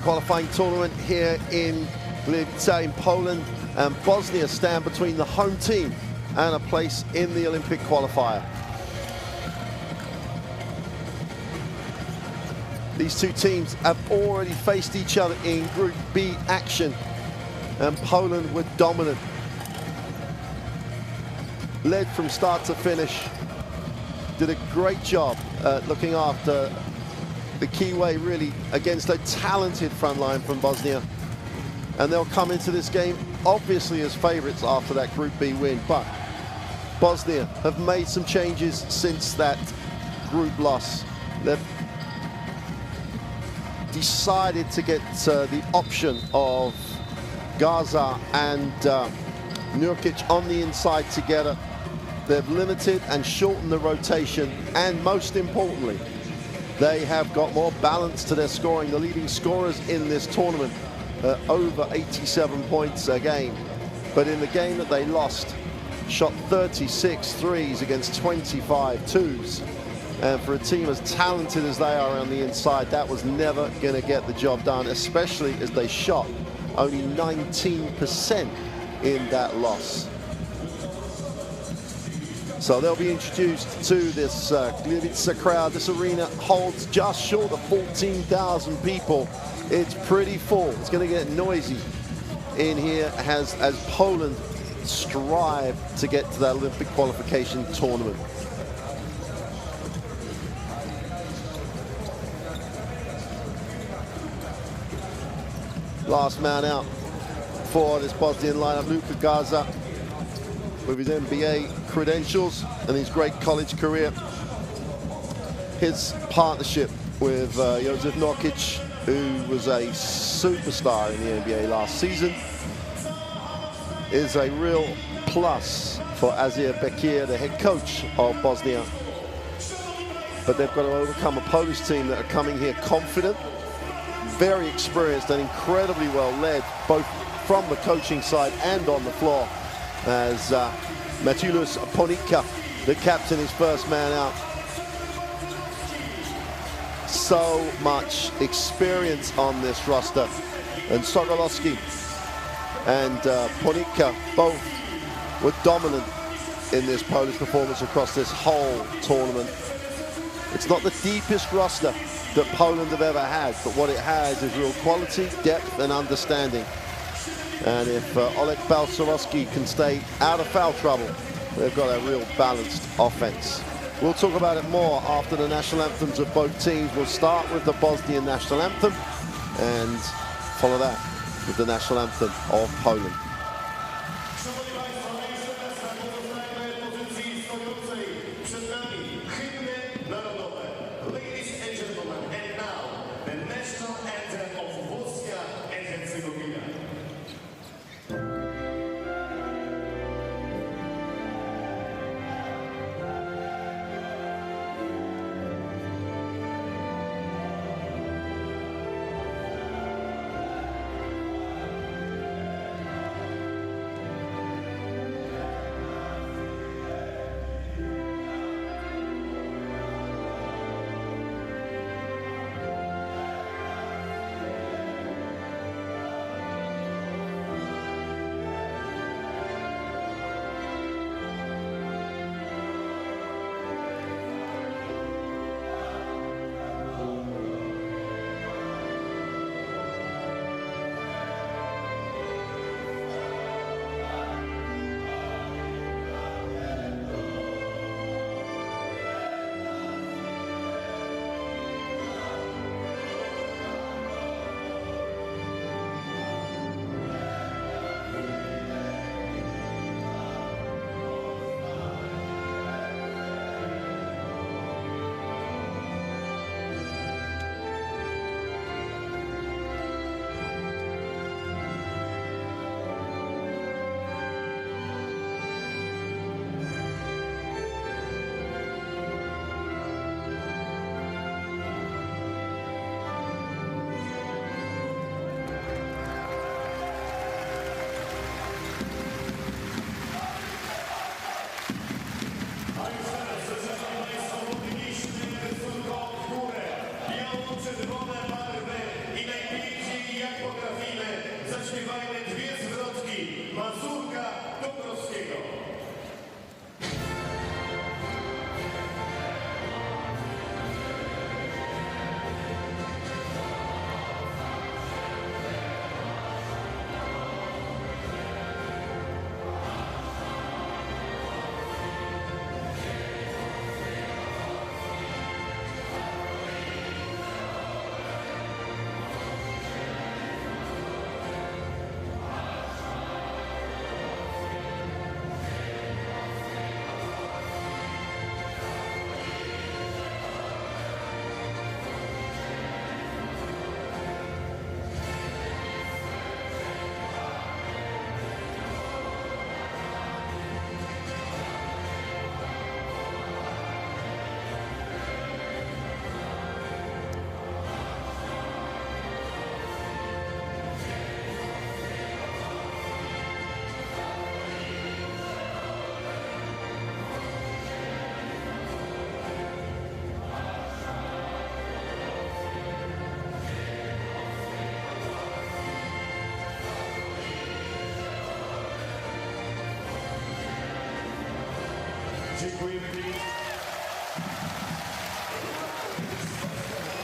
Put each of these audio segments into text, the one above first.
Qualifying tournament here in Gliwice in Poland, and Bosnia stand between the home team and a place in the Olympic qualifier. These two teams have already faced each other in Group B action, and Poland were dominant. Led from start to finish, did a great job looking after the key way really against a talented front line from Bosnia. And they'll come into this game obviously as favourites after that Group B win, but Bosnia have made some changes since that group loss. They've decided to get the option of Gaza and Nurkic on the inside together. They've limited and shortened the rotation, and most importantly, they have got more balance to their scoring. The leading scorers in this tournament over 87 points a game. But in the game that they lost, shot 36 threes against 25 twos. And for a team as talented as they are on the inside, that was never going to get the job done, especially as they shot only 19% in that loss. So they'll be introduced to this Gliwice crowd. This arena holds just short of 14,000 people. It's pretty full. It's going to get noisy in here as Poland strive to get to that Olympic qualification tournament. Last man out for this Bosnian lineup, Luka Gaza, with his NBA credentials and his great college career. His partnership with Josef Nurkic, who was a superstar in the NBA last season, is a real plus for Azir Bekir, the head coach of Bosnia. But they've got to overcome a Polish team that are coming here confident, very experienced and incredibly well led, both from the coaching side and on the floor, as Mateusz Ponitka, the captain, is first man out. So much experience on this roster, and Sokolowski and Ponitka both were dominant in this Polish performance across this whole tournament. It's not the deepest roster that Poland have ever had, but what it has is real quality, depth and understanding. And if Oleg Balcerowski can stay out of foul trouble, they've got a real balanced offense. We'll talk about it more after the national anthems of both teams. We'll start with the Bosnian national anthem and follow that with the national anthem of Poland. Ladies and gentlemen, and now the national anthem of Bosnia and Herzegovina.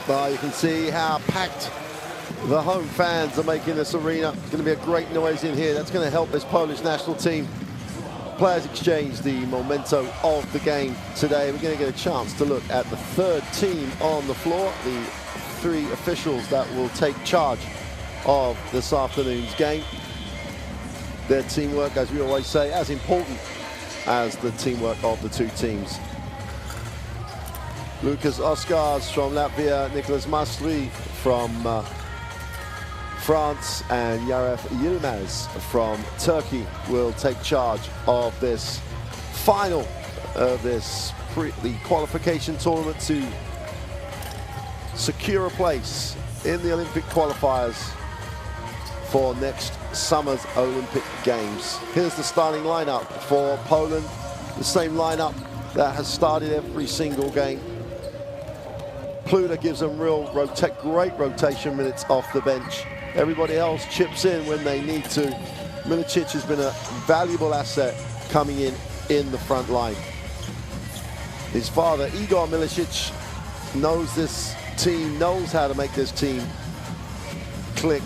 Well, you can see how packed the home fans are making this arena. It's going to be a great noise in here. That's going to help this Polish national team. Players exchange the memento of the game today. We're going to get a chance to look at the third team on the floor, the three officials that will take charge of this afternoon's game. Their teamwork, as we always say, as important as the teamwork of the two teams. Lucas Oskars from Latvia, Nicholas Masri from France, and Yaref Yilmaz from Turkey will take charge of this final of the qualification tournament to secure a place in the Olympic qualifiers for next summer's Olympic Games. Here's the starting lineup for Poland, the same lineup that has started every single game. Pluda gives them great rotation minutes off the bench. Everybody else chips in when they need to. Milicic has been a valuable asset coming in the front line. His father, Igor Milicic, knows this team, knows how to make this team click,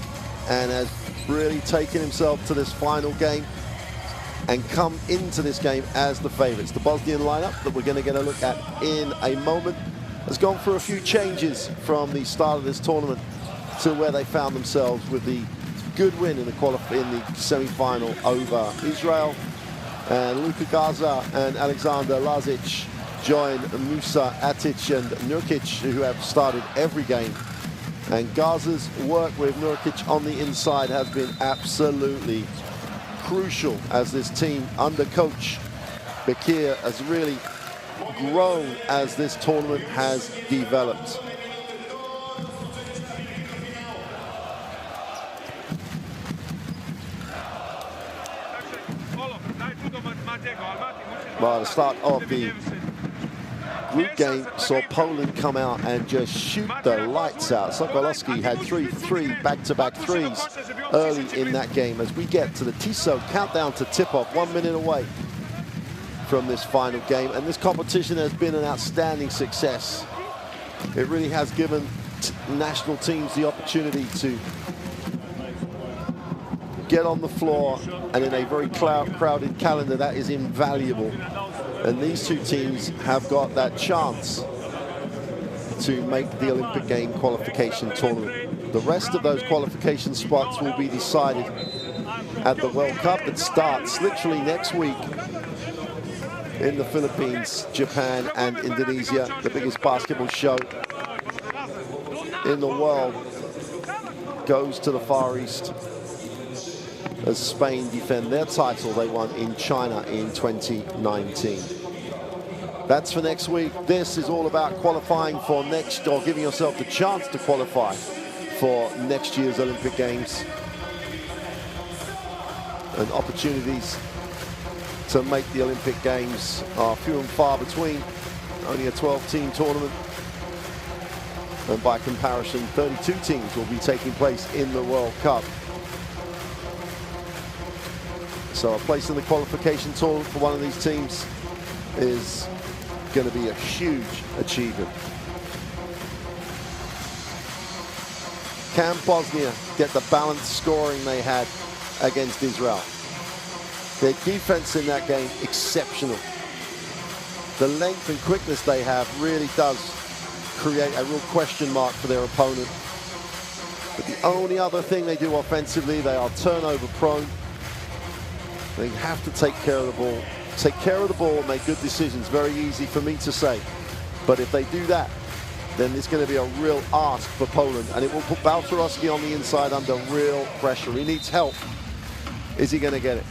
and has really taken himself to this final game and come into this game as the favorites. The Bosnian lineup that we're going to get a look at in a moment has gone through a few changes from the start of this tournament to where they found themselves with the good win in the semi-final over Israel. And Luka Garza and Alexander Lazic join Musa Atic and Nurkic, who have started every game. And Garza's work with Nurkic on the inside has been absolutely crucial as this team under coach Bekir has really grown as this tournament has developed. Well, the start of the group game saw Poland come out and just shoot the lights out. Sokolowski had three back-to-back threes early in that game. As we get to the Tissot countdown to tip-off, 1 minute away from this final game, and this competition has been an outstanding success. It really has given national teams the opportunity to get on the floor, and in a very crowded calendar, that is invaluable. And these two teams have got that chance to make the Olympic game qualification tournament. The rest of those qualification spots will be decided at the World Cup that starts literally next week in the Philippines, Japan, and Indonesia, the biggest basketball show in the world goes to the Far East as Spain defend their title they won in China in 2019. That's for next week. This is all about qualifying for next, or giving yourself the chance to qualify for next year's Olympic Games. And opportunities to make the Olympic Games are few and far between. Only a 12-team tournament. And by comparison, 32 teams will be taking place in the World Cup. So a place in the qualification tournament for one of these teams is going to be a huge achievement. Can Bosnia get the balanced scoring they had against Israel? Their defense in that game, exceptional. The length and quickness they have really does create a real question mark for their opponent. But the only other thing they do offensively, they are turnover prone. They have to take care of the ball. Take care of the ball and make good decisions. Very easy for me to say. But if they do that, then it's going to be a real ask for Poland. And it will put Balcerowski on the inside under real pressure. He needs help. Is he going to get it?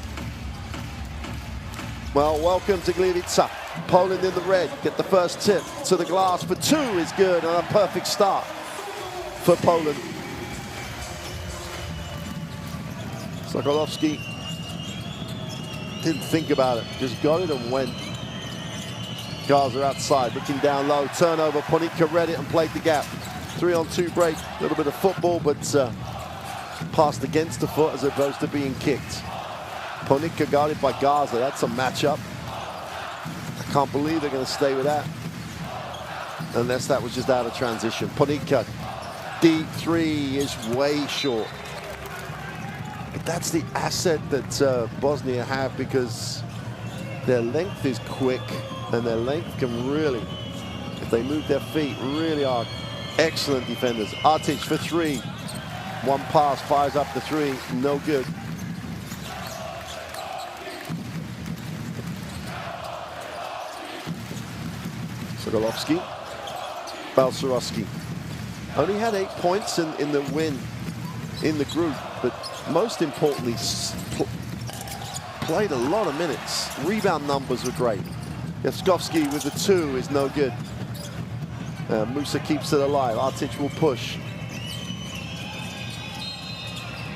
Well, welcome to Gliwice. Poland in the red. Get the first tip to the glass for two is good, and a perfect start for Poland. Sokolowski didn't think about it, just got it and went. Garza outside, looking down low, turnover. Ponika read it and played the gap. 3-on-2 break, a little bit of football, but passed against the foot as opposed to being kicked. Ponika guarded by Garza, that's a matchup. Can't believe they're going to stay with that. Unless that was just out of transition. Ponica, deep three is way short. But that's the asset that Bosnia have, because their length is quick, and their length can really, if they move their feet, really are excellent defenders. Artic for three. One pass, fires up the three, no good. Sokolovsky. Balcerowski only had 8 points in the win in the group, but most importantly, played a lot of minutes. Rebound numbers were great. Yevskovsky with the 2 is no good. Musa keeps it alive. Artic will push.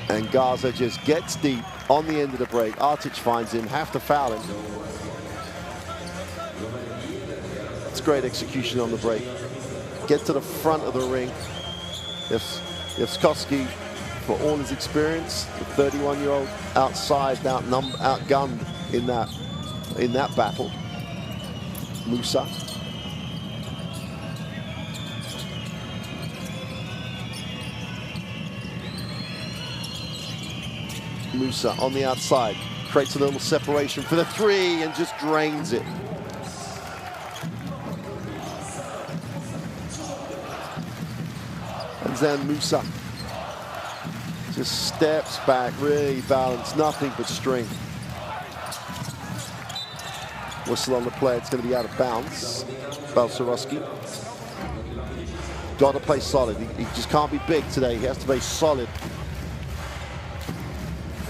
And Garza just gets deep on the end of the break. Artic finds him, have to foul him. It's great execution on the break. Get to the front of the ring. Yevskovsky, for all his experience, the 31-year-old outsized, outgunned in that battle. Musa. Musa on the outside, creates a little separation for the 3 and just drains it. And then Musa just steps back, really balanced, nothing but strength. Whistle on the play, it's going to be out of bounds. Balcerowski. Got to play solid. He just can't be big today. He has to play solid.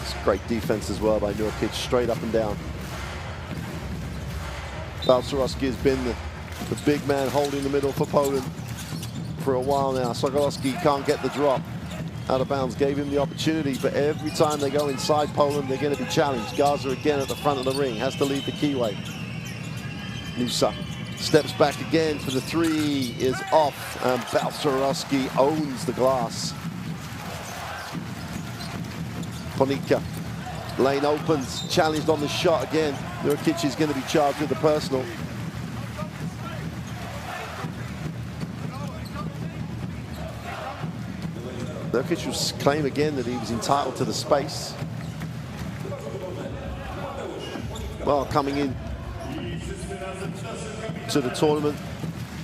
It's great defense as well by Nurkic, straight up and down. Balcerowski has been the big man holding the middle for Poland for a while now. Sokolowski can't get the drop. Out of bounds, gave him the opportunity, but every time they go inside Poland, they're going to be challenged. Garza again at the front of the ring, has to lead the keyway. Musa steps back again for the 3, is off, and Balcerowski owns the glass. Ponica, lane opens, challenged on the shot again. Nurkic is going to be charged with the personal. Nurkic will claim again that he was entitled to the space. Well, coming in to the tournament,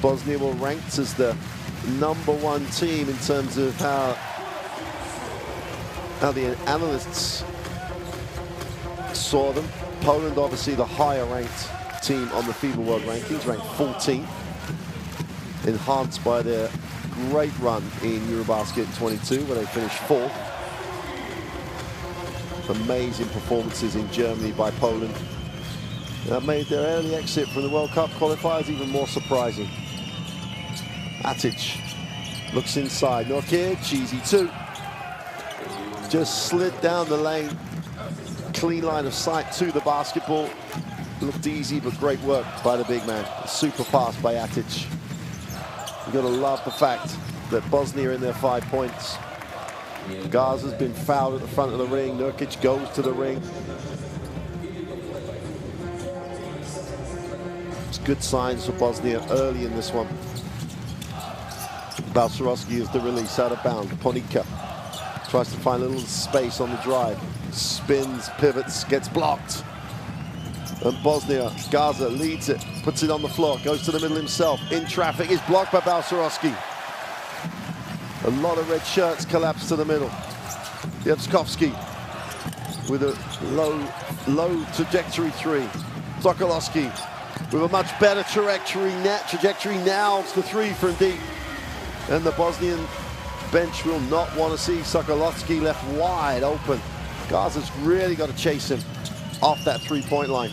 Bosnia were ranked as the #1 team in terms of how the analysts saw them. Poland, obviously the higher ranked team on the FIBA World Rankings, ranked 14th, enhanced by their great run in Eurobasket 22, where they finished 4th. Amazing performances in Germany by Poland. That made their early exit from the World Cup qualifiers even more surprising. Atic looks inside. Nurkic, easy 2. Just slid down the lane. Clean line of sight to the basketball. Looked easy, but great work by the big man. A super pass by Atic. You've got to love the fact that Bosnia in their 5 points. Garza's been fouled at the front of the ring. Nurkic goes to the ring. It's good signs for Bosnia early in this one. Balcerowski is the release out of bounds. Ponica tries to find a little space on the drive. Spins, pivots, gets blocked. And Bosnia, Garza leads it, puts it on the floor, goes to the middle himself, in traffic, is blocked by Balcerowski. A lot of red shirts collapse to the middle. Yevskovsky with a low trajectory 3. Sokolowski with a much better trajectory now. It's the 3 from deep. And the Bosnian bench will not want to see Sokolowski left wide open. Garza's really got to chase him off that 3-point line.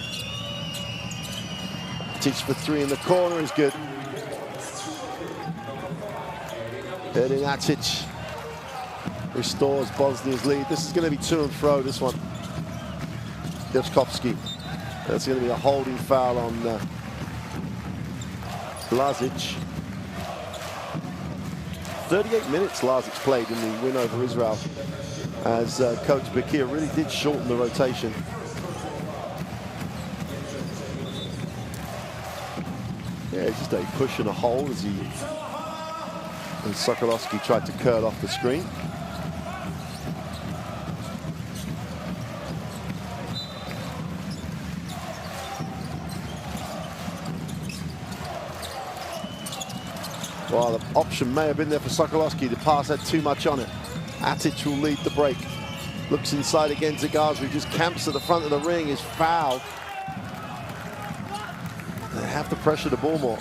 Teach for 3 in the corner is good. Heading Atic restores Bosnia's lead. This is going to be to and fro, this one. Yevskovsky. That's going to be a holding foul on Lazic. 38 minutes Lazic played in the win over Israel, as Coach Bakir really did shorten the rotation. Just a push and a hold as Sokolowski tried to curl off the screen. Well, the option may have been there for Sokolowski. The pass had too much on it. Atic will lead the break. Looks inside again to Garza, who just camps at the front of the ring, is fouled. They have to pressure the ball more.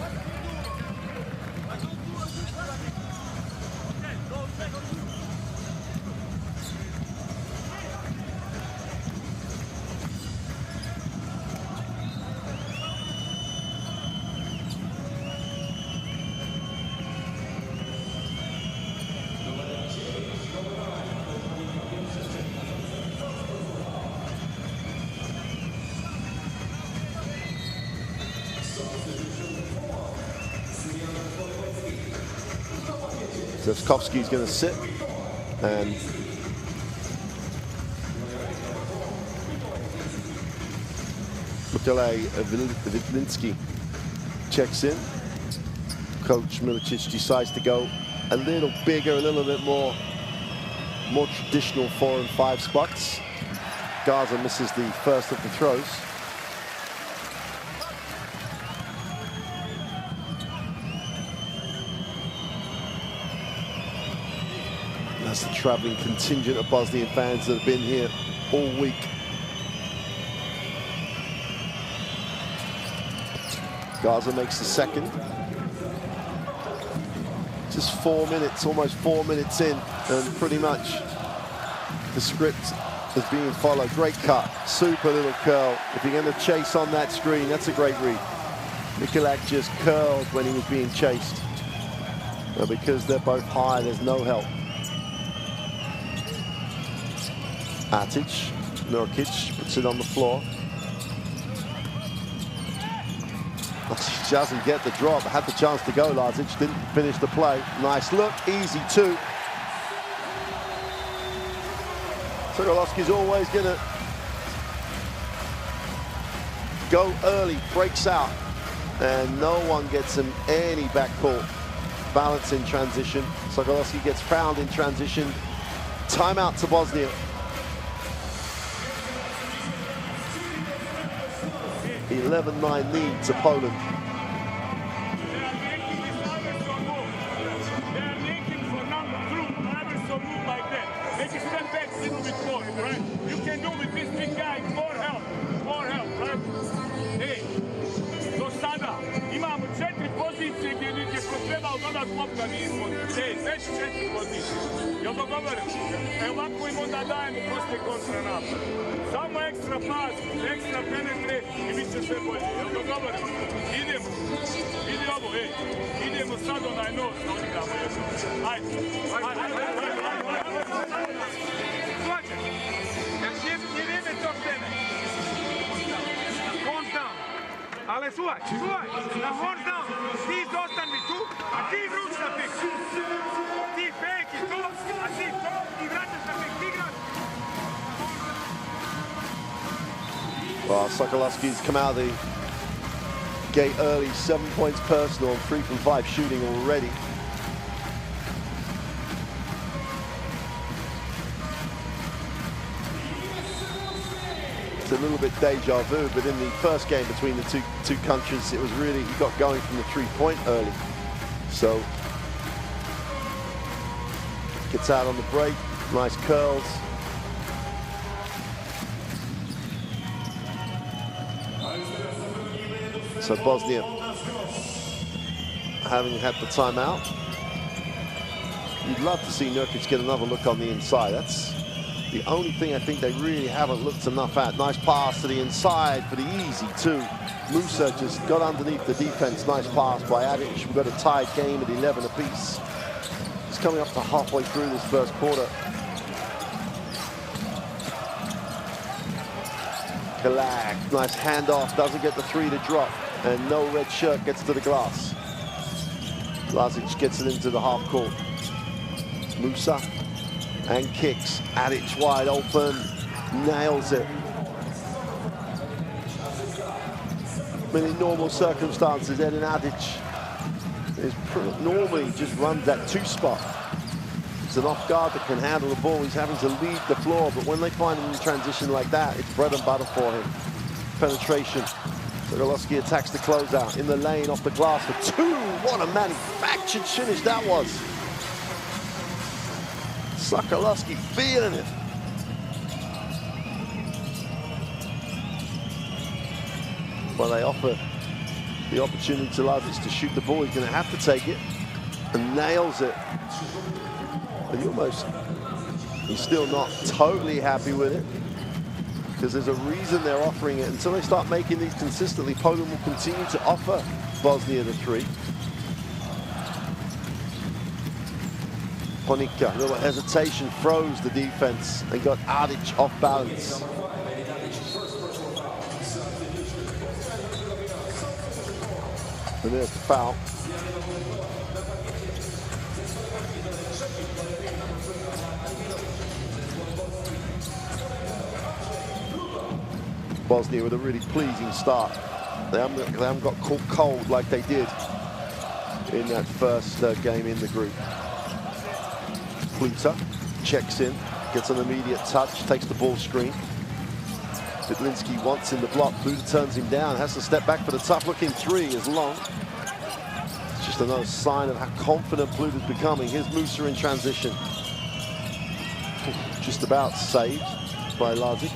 Zevskovski's going to sit, and Mikołaj Widlinski checks in. Coach Milicic decides to go a little bigger, a little bit more traditional 4 and 5 spots. Garza misses the first of the throws. That's the traveling contingent of Bosnian fans that have been here all week. Garza makes the second. Just 4 minutes, almost 4 minutes in, and pretty much the script is being followed. Great cut, super little curl. If you're going to chase on that screen, that's a great read. Mikołaj just curled when he was being chased. But because they're both high, there's no help. Atic, Nurkic puts it on the floor. He doesn't get the drop. Had the chance to go, Lazic didn't finish the play. Nice look, easy two. Sokolowski's always gonna go early, breaks out, and no one gets him any backcourt balance in transition. Sokolowski gets fouled in transition. Timeout to Bosnia. 11-9 lead to Poland. You can do with this big guy more help, right? Hey, do sada imamo 4 pozicije gdje ko trebao dodat lopta nismo. Već 4 pozicije. Jel dogovoreno? Ovako im onda dajemo proste kontranapad. Samo ekstra pas, ekstra penetre i bit će sve bolje. Jel dogovoreno? Idemo. Vidi ovo, idemo sad onaj nos da odigramo jedno. Ajde. Ale słuchaj, na horn down, ti zostań mi tu, a ti wróć na pyk. Ti pek i to, a ti to i wracasz na pyk, ti grasz. Well, Sokolowski's come out of the gate early, 7 points personal, 3 from 5 shooting already. It's a little bit deja vu, but in the first game between the two countries, it was really, he got going from the 3-point early. So, gets out on the break, nice curls. So Bosnia, having had the timeout, you'd love to see Nurkic get another look on the inside. That's the only thing I think they really haven't looked enough at. Nice pass to the inside for the easy two. Musa just got underneath the defense. Nice pass by Atic. We've got a tied game at 11 apiece. It's coming up to halfway through this first quarter. Kalag, nice handoff, doesn't get the three to drop, and no red shirt gets to the glass. Lazic gets it into the half court. Musa and kicks. Atic wide open, nails it. But in normal circumstances, Edin Atic normally just runs that two spot. It's an off guard that can handle the ball. He's having to lead the floor, but when they find him in transition like that, it's bread and butter for him. Penetration. Sokolowski attacks the closeout in the lane off the glass for two. What a manufactured finish that was. Sokolowski feeling it. Well, they offer the opportunity to Lazic to shoot the ball. He's going to have to take it, and nails it. But he's still not totally happy with it, because there's a reason they're offering it. Until they start making these consistently, Poland will continue to offer Bosnia the three. Ponica, a little hesitation, froze the defense and got Adic off balance. And there's the foul. Bosnia with a really pleasing start. They haven't got caught cold like they did in that first game in the group. Pluta checks in, gets an immediate touch, takes the ball screen. Zidlinski wants in the block. Pluta turns him down, has to step back for the tough-looking three is long. It's just another sign of how confident Pluta's becoming. Here's Musa in transition. Just about saved by Lazic.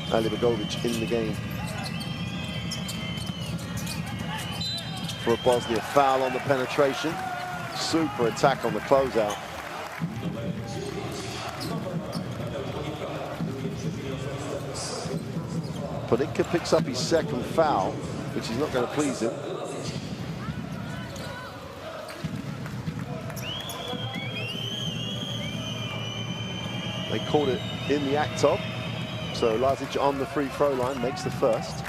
Alibegovic in the game. For a Bosnia foul on the penetration. Super attack on the closeout. Ponica picks up his second foul, which is not going to please him. They caught it in the act of. So Lazic on the free throw line makes the first.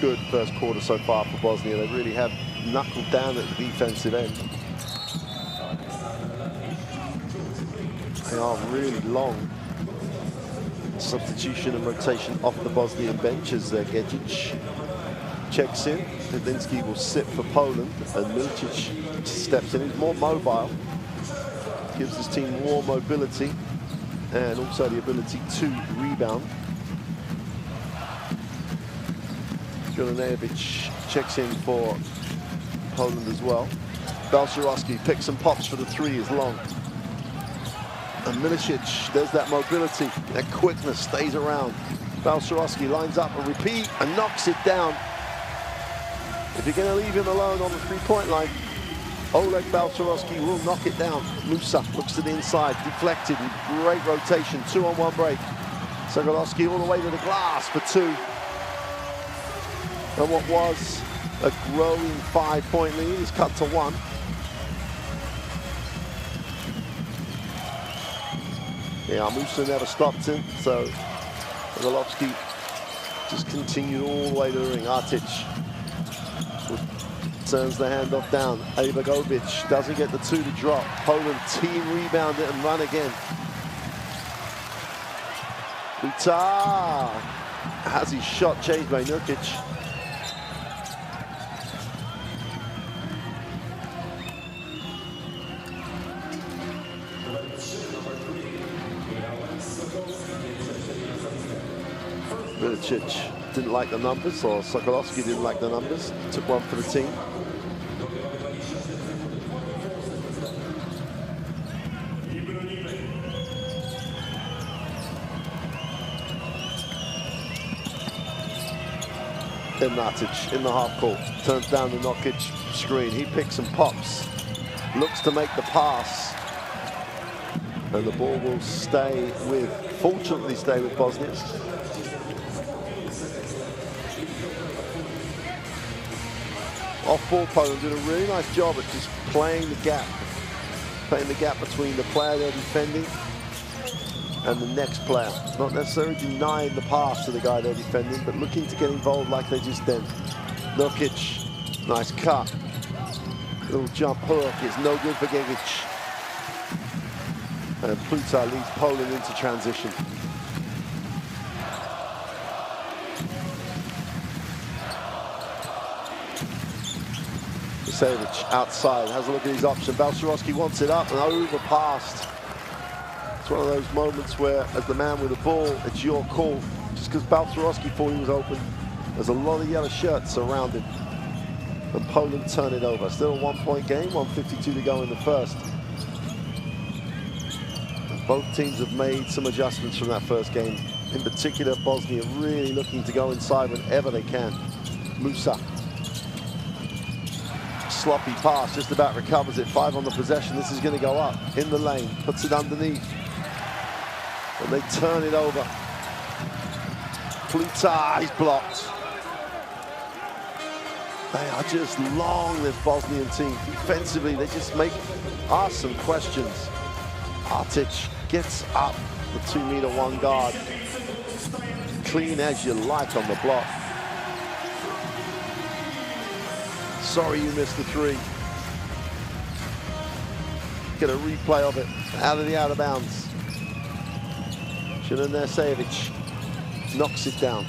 Good first quarter so far for Bosnia. They really have knuckled down at the defensive end. They are really long. Substitution and rotation off the Bosnian bench as Gedjic checks in. Zidlinski will sit for Poland, and Milicic steps in. He's more mobile, gives his team more mobility and also the ability to rebound. Juranajevic checks in for Poland as well. Balcerowski picks and pops for the three is long. And Milicic, there's that mobility, that quickness, stays around. Balcerowski lines up and repeat and knocks it down. If you're going to leave him alone on the three-point line, Oleg Balcerowski will knock it down. Musa looks to the inside, deflected, great rotation, 2-on-1 break. Sokolowski all the way to the glass for two. And what was a growing 5-point lead is cut to one. Yeah, Musa never stopped him, so Sokolowski just continued all the way to the ring. Artic turns the handoff down. Alibegovic doesn't get the two to drop. Poland team rebound it and run again. Pluta has his shot changed by Nurkic. Milicic didn't like the numbers, or Sokolowski didn't like the numbers. Took one for the team. Then Natic in the half court, turns down the Nurkic screen. He picks and pops, looks to make the pass, and the ball will stay with, fortunately stay with Bosnia. Off-ball Poland did a really nice job at just playing the gap between the player they're defending and the next player. Not necessarily denying the pass to the guy they're defending, but looking to get involved like they just did. Nurkic, nice cut. Little jump hook is no good for Gedjic. And Pluta leads Poland into transition. Savage outside, has a look at his option. Balcerowski wants it up and overpassed. It's one of those moments where, as the man with the ball, it's your call. Just because Balcerowski thought he was open, there's a lot of yellow shirts around him. And Poland turn it over. Still a 1-point game, 1:52 to go in the first. Both teams have made some adjustments from that first game. In particular, Bosnia really looking to go inside whenever they can. Musa. Sloppy pass, just about recovers it. 5 on the possession. This is going to go up in the lane. Puts it underneath. And they turn it over. Pluta, he's blocked. They are just long, this Bosnian team. Defensively, they just ask some questions. Artic gets up the 2-meter-1 guard. Clean as you like on the block. Sorry you missed the 3. Get a replay of it. Out of the out of bounds. Nesevic knocks it down.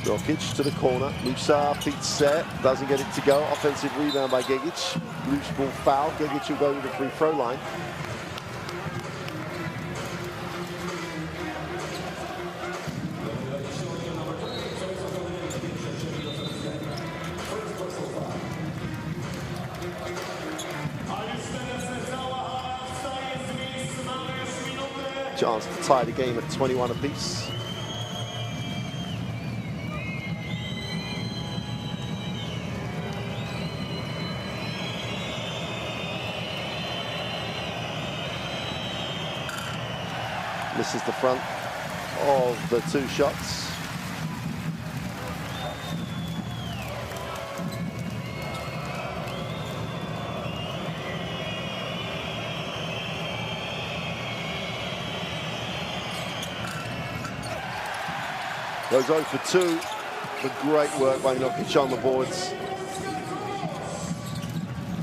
Jokic to the corner. Musa, feet set. Doesn't get it to go. Offensive rebound by Gigic. Loose ball foul. Gigic will go to the free throw line. Chance to tie the game at 21 apiece. Misses the front of the 2 shots. Goes 0 for 2. But great work by Jokic on the boards.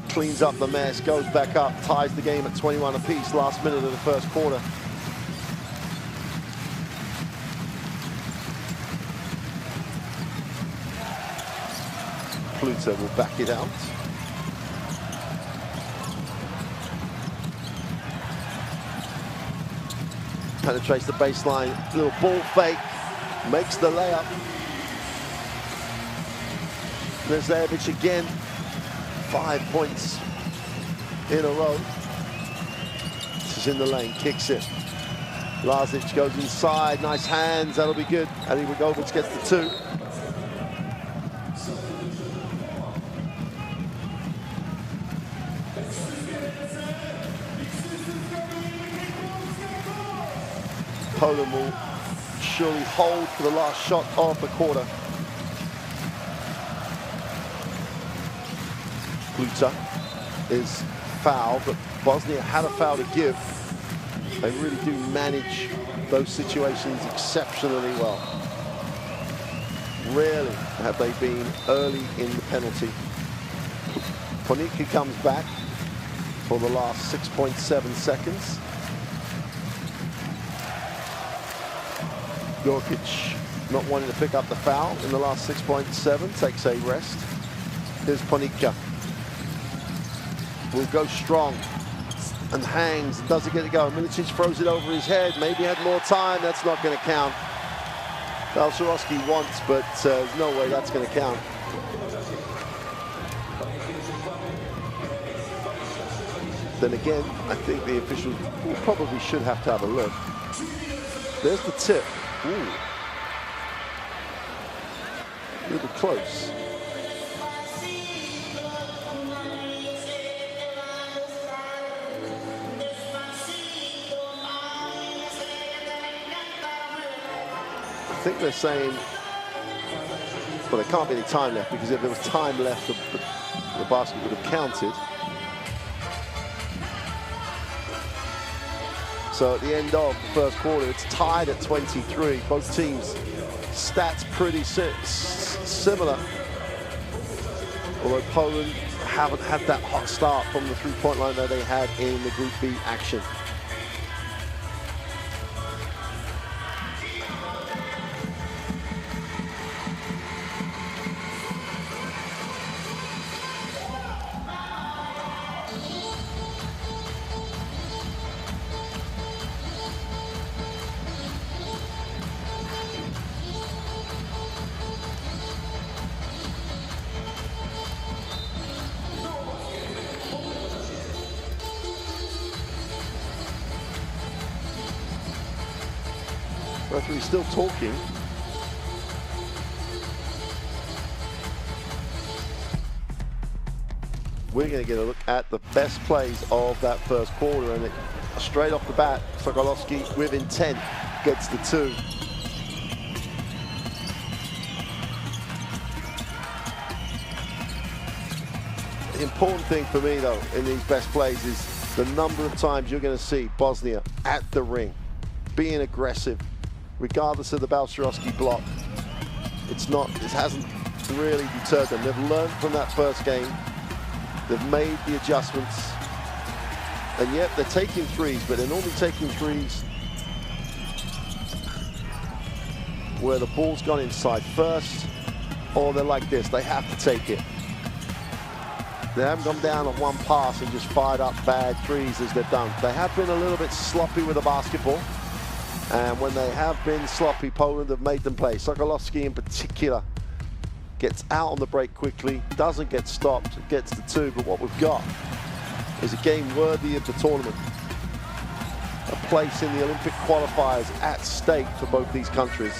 Cleans up the mess, goes back up, ties the game at 21 apiece, last minute of the first quarter. Pluta will back it out. Penetrates the baseline, little ball fake. Makes the layup. Nesevic again. 5 points in a row. This is in the lane, kicks it. Lazic goes inside, nice hands, that'll be good. And Herzegovina gets the 2. Poland will surely hold for the last shot of the quarter. Pluta is fouled, but Bosnia had a foul to give. They really do manage those situations exceptionally well. Rarely have they been early in the penalty. Ponica comes back for the last 6.7 seconds. Jokic not wanting to pick up the foul in the last 6.7, takes a rest. Here's Ponica. Will go strong and hangs, doesn't get it going. Milicic throws it over his head, maybe had more time, that's not going to count. Balcerowski wants, but there's no way that's going to count. Then again, I think the officials probably should have to have a look. There's the tip. Ooh. A little close. I think they're saying, well, there can't be any time left, because if there was time left, the basket would have counted. So at the end of the first quarter, it's tied at 23. Both teams' stats pretty similar. Although Poland haven't had that hot start from the 3-point line that they had in the Group B action. Referee's still talking. We're going to get a look at the best plays of that first quarter, and straight off the bat, Sokolowski with intent gets the 2. The important thing for me, though, in these best plays is the number of times you're going to see Bosnia at the ring, being aggressive, regardless of the Balcerowski block. It hasn't really deterred them. They've learned from that first game. They've made the adjustments. And yet they're taking threes, but they're normally taking threes where the ball's gone inside first, or they're like this, they have to take it. They haven't gone down on one pass and just fired up bad threes as they've done. They have been a little bit sloppy with the basketball. And when they have been sloppy, Poland have made them play. Sokolowski in particular gets out on the break quickly, doesn't get stopped, gets the 2. But what we've got is a game worthy of the tournament. A place in the Olympic qualifiers at stake for both these countries.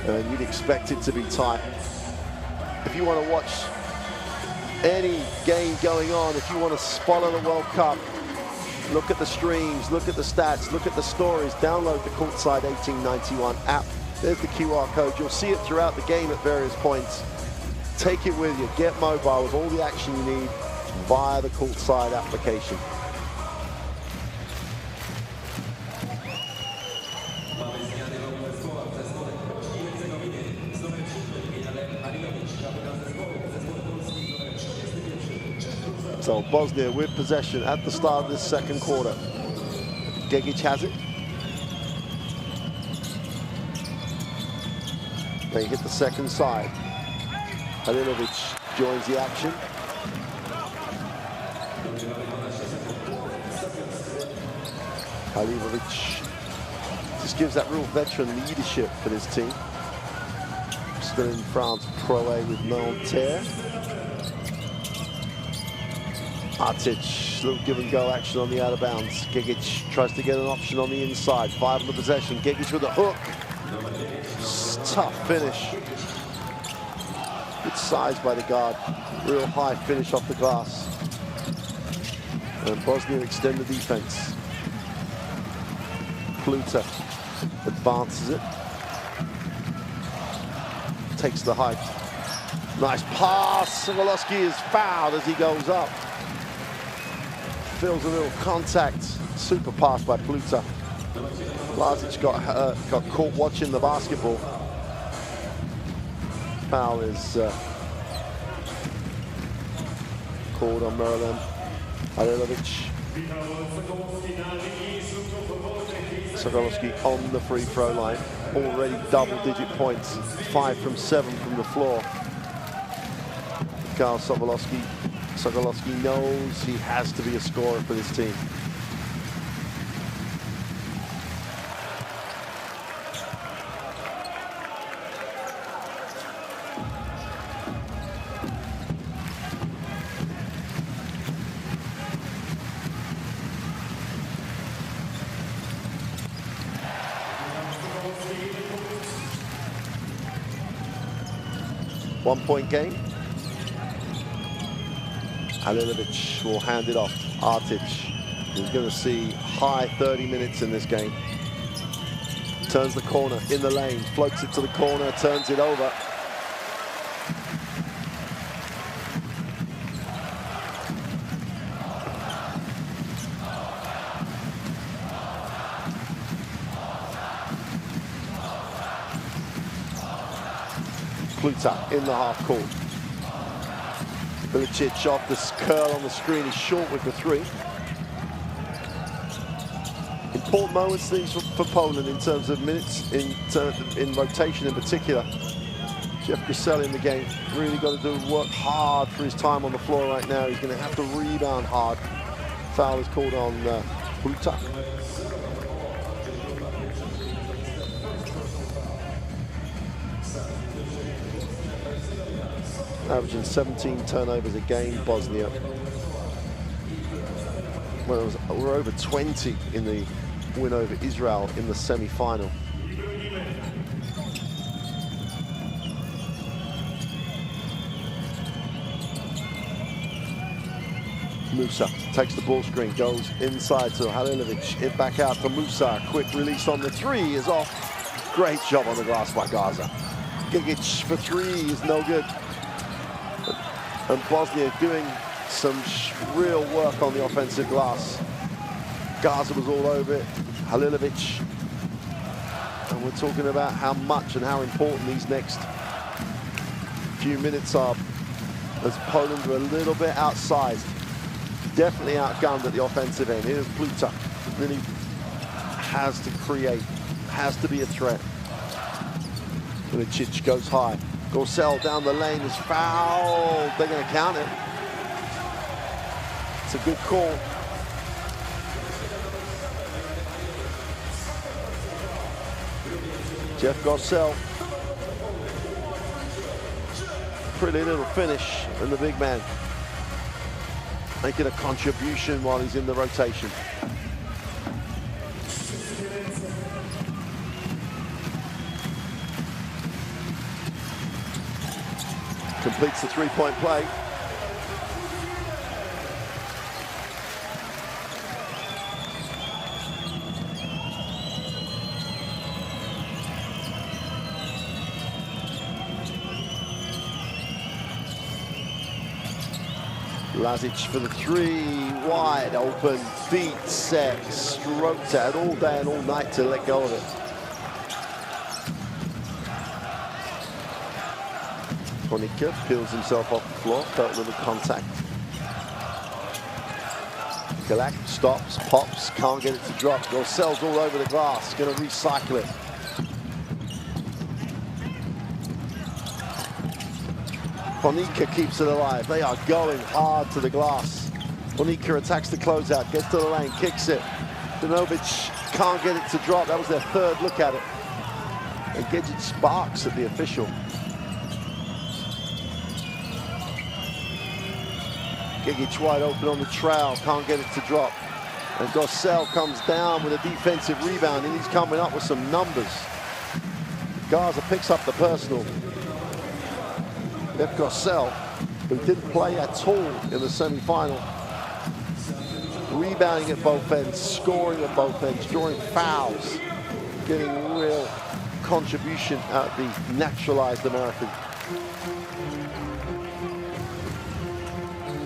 And you'd expect it to be tight. If you want to watch any game going on, if you want to follow the World Cup, look at the streams, look at the stats, look at the stories, download the Courtside 1891 app. There's the QR code. You'll see it throughout the game at various points. Take it with you. Get mobile with all the action you need via the Courtside application. So Bosnia with possession at the start of this second quarter. Gegic has it. They hit the second side. Halilovic joins the action. Halilovic just gives that real veteran leadership for this team. Still in France, Pro A with Nanterre. Artic, little give and go action on the out of bounds. Gegic tries to get an option on the inside. 5 on the possession. Gegic with a hook. Tough finish. Good size by the guard. Real high finish off the glass. And Bosnia extend the defense. Pluta advances it. Takes the hike. Nice pass. Sokolowski is fouled as he goes up. Feels a little contact. Super pass by Pluta. Lazic got caught watching the basketball. Foul is called on Maryland. Halilovic. Sokolowski on the free throw line. Already double-digit points. 5 from 7 from the floor. Karl Sokolowski. Sokolowski knows he has to be a scorer for this team. One-point game. Halilovic will hand it off. Artic is going to see high 30 minutes in this game. Turns the corner in the lane, floats it to the corner, turns it over. Pluta in the half court. Bilicic off this curl on the screen is short with the 3. Important moments these for Poland in terms of minutes, in rotation in particular. Jeff Grissel in the game, really got to work hard for his time on the floor right now. He's going to have to rebound hard. Foul is called on Pluta. Averaging 17 turnovers a game, Bosnia. Well, we're over 20 in the win over Israel in the semi-final. Musa takes the ball screen, goes inside to Halilovic, it back out to Musa, quick release on the three is off. Great job on the glass by Gaza. Gigic for three is no good. And Bosnia doing some real work on the offensive glass. Gaza was all over it, Halilovic. And we're talking about how much and how important these next few minutes are, as Poland are a little bit outsized. Definitely outgunned at the offensive end. Here's Pluta, really has to create, has to be a threat. Milicic goes high. Gorsell down the lane is fouled. They're going to count it. It's a good call. Jeff Gorsell. Pretty little finish, and the big man making a contribution while he's in the rotation. Completes the three-point play. Lazic for the three, wide open, feet set, stroked out all day and all night to let go of it. Ponika peels himself off the floor, felt a little contact. Galak stops, pops, can't get it to drop. Gorsell's all over the glass, gonna recycle it. Ponika keeps it alive. They are going hard to the glass. Ponika attacks the closeout, gets to the lane, kicks it. Danovic can't get it to drop. That was their third look at it. And Gigic sparks at the official. Gigic wide open on the trowel, can't get it to drop. And Gorsell comes down with a defensive rebound, and he's coming up with some numbers. Gaza picks up the personal. Jeff Gorsell, who didn't play at all in the semi-final, rebounding at both ends, scoring at both ends, drawing fouls, getting real contribution out of the naturalized American.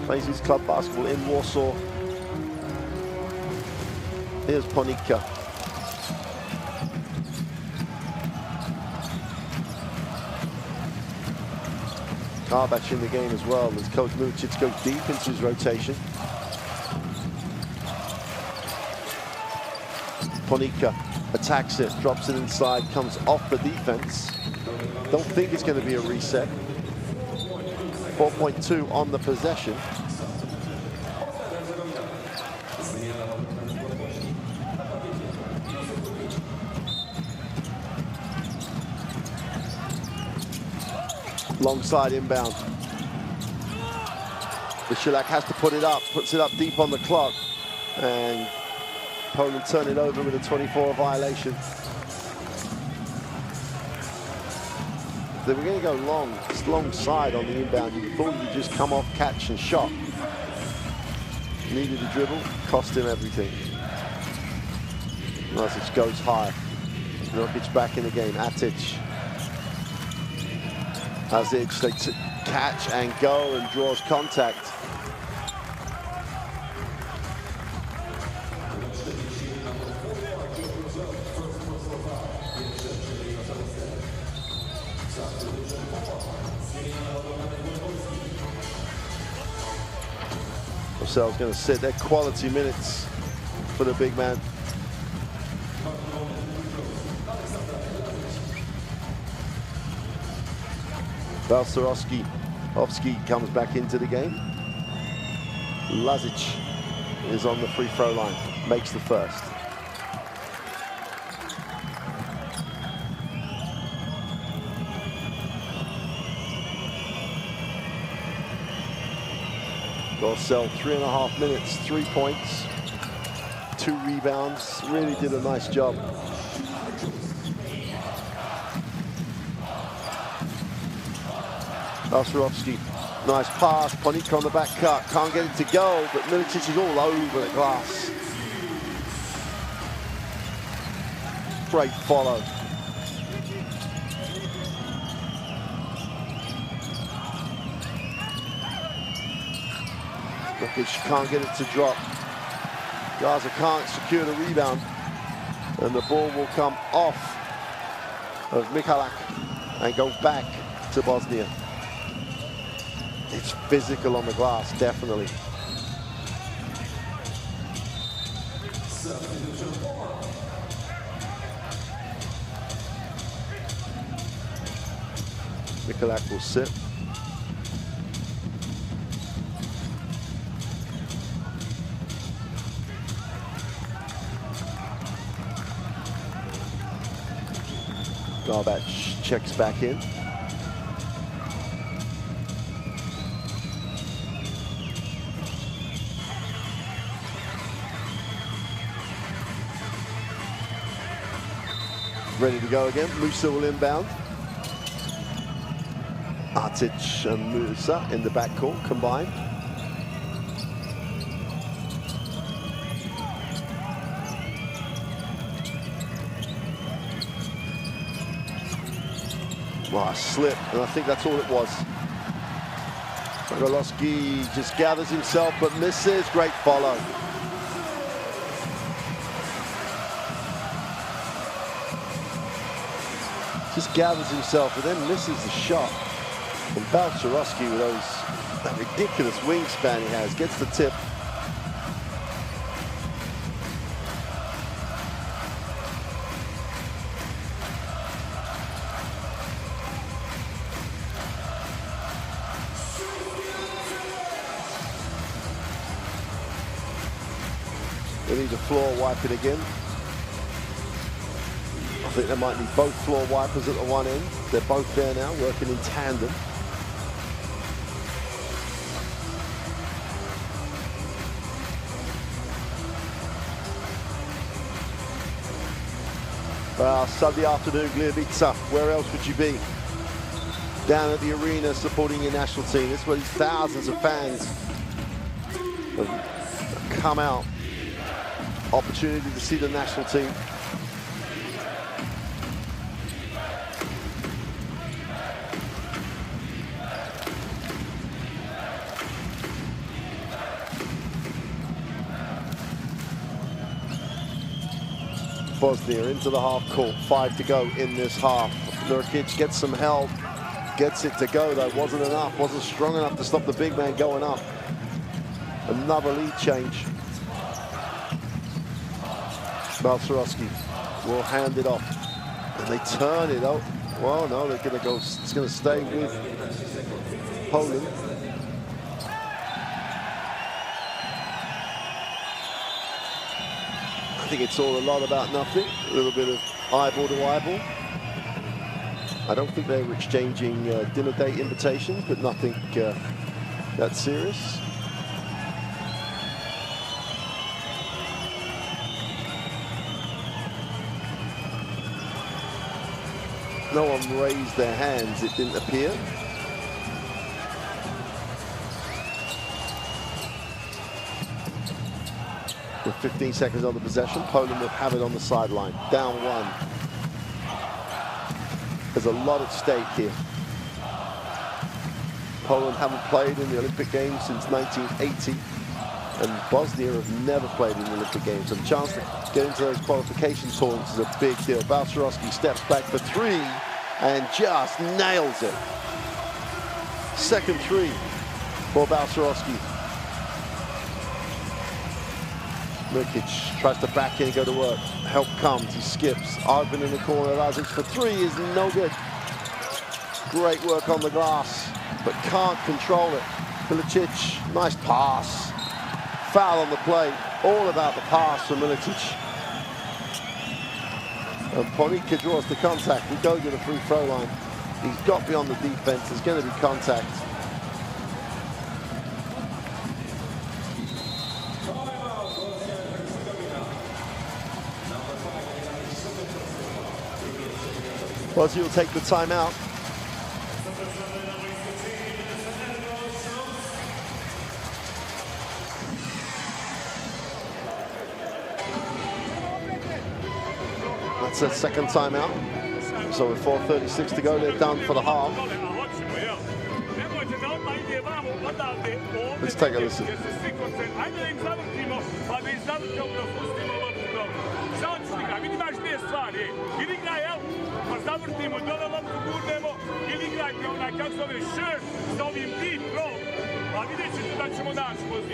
Plays his club basketball in Warsaw. Here's Ponika. Karbac in the game as well, as Coach Milicic goes deep into his rotation. Ponika attacks it, drops it inside, comes off the defense. Don't think it's going to be a reset. 4.2 on the possession. Long side inbound. Wyszylak has to put it up, puts it up deep on the clock, and Poland turn it over with a 24 violation. They were going to go long, it's long side on the inbound. You thought you'd just come off, catch and shot. Needed a dribble, cost him everything. Lazic goes high. Nurkic back in the game, Atic. Lazic, they catch and go and draws contact. Gorsell's going to sit there, quality minutes for the big man. Valsarowski comes back into the game. Lazic is on the free throw line, makes the first. Gorsell, 3.5 minutes, 3 points, 2 rebounds. Really did a nice job. Balcerowski, nice pass. Ponika on the back cut. Can't get it to go, but Milicic is all over the glass. Great follow. Milicic can't get it to drop. Gaza can't secure the rebound, and the ball will come off of Michalak and go back to Bosnia. It's physical on the glass, definitely. Michalak will sit. Garbac checks back in. Ready to go again. Musa will inbound. Artic and Musa in the backcourt combined. Well, a slip, and I think that's all it was. Golowski just gathers himself, but misses. Great follow. Just gathers himself, and then misses the shot. And Balcerowski, with that ridiculous wingspan he has, gets the tip. They need to floor wipe it again. I think they might need both floor wipers at the one end. They're both there now, working in tandem. Sunday afternoon, Gliwice. Where else would you be? Down at the arena supporting your national team. This is where these thousands of fans have come out. Opportunity to see the national team. Bosnia into the half court, 5 to go in this half. Nurkic gets some help, gets it to go though, wasn't enough, wasn't strong enough to stop the big man going up. Another lead change. Balcerowski will hand it off, and they turn it out. Well, no, they're going to go. It's going to stay with Poland. I think it's all a lot about nothing. A little bit of eyeball to eyeball. I don't think they were exchanging dinner date invitations, but nothing that serious. No one raised their hands, it didn't appear. With 15 seconds on the possession, Poland will have it on the sideline. Down 1. There's a lot at stake here. Poland haven't played in the Olympic Games since 1980, and Bosnia have never played in the Olympic Games. So the chance to get into those qualification tournaments is a big deal. Balcerowski steps back for 3 and just nails it. Second 3 for Balcerowski. Nurkic tries to back in and go to work. Help comes, he skips. Arvin in the corner, Lazic for 3 is no good. Great work on the glass, but can't control it. Milicic, nice pass. Foul on the play, all about the pass from Milicic. And Ponika draws the contact. We go to the free throw line. He's got beyond the defense, there's going to be contact. Bosnia will take the timeout. That's a second timeout. So with 4:36 to go, they're done for the half. Let's take a listen.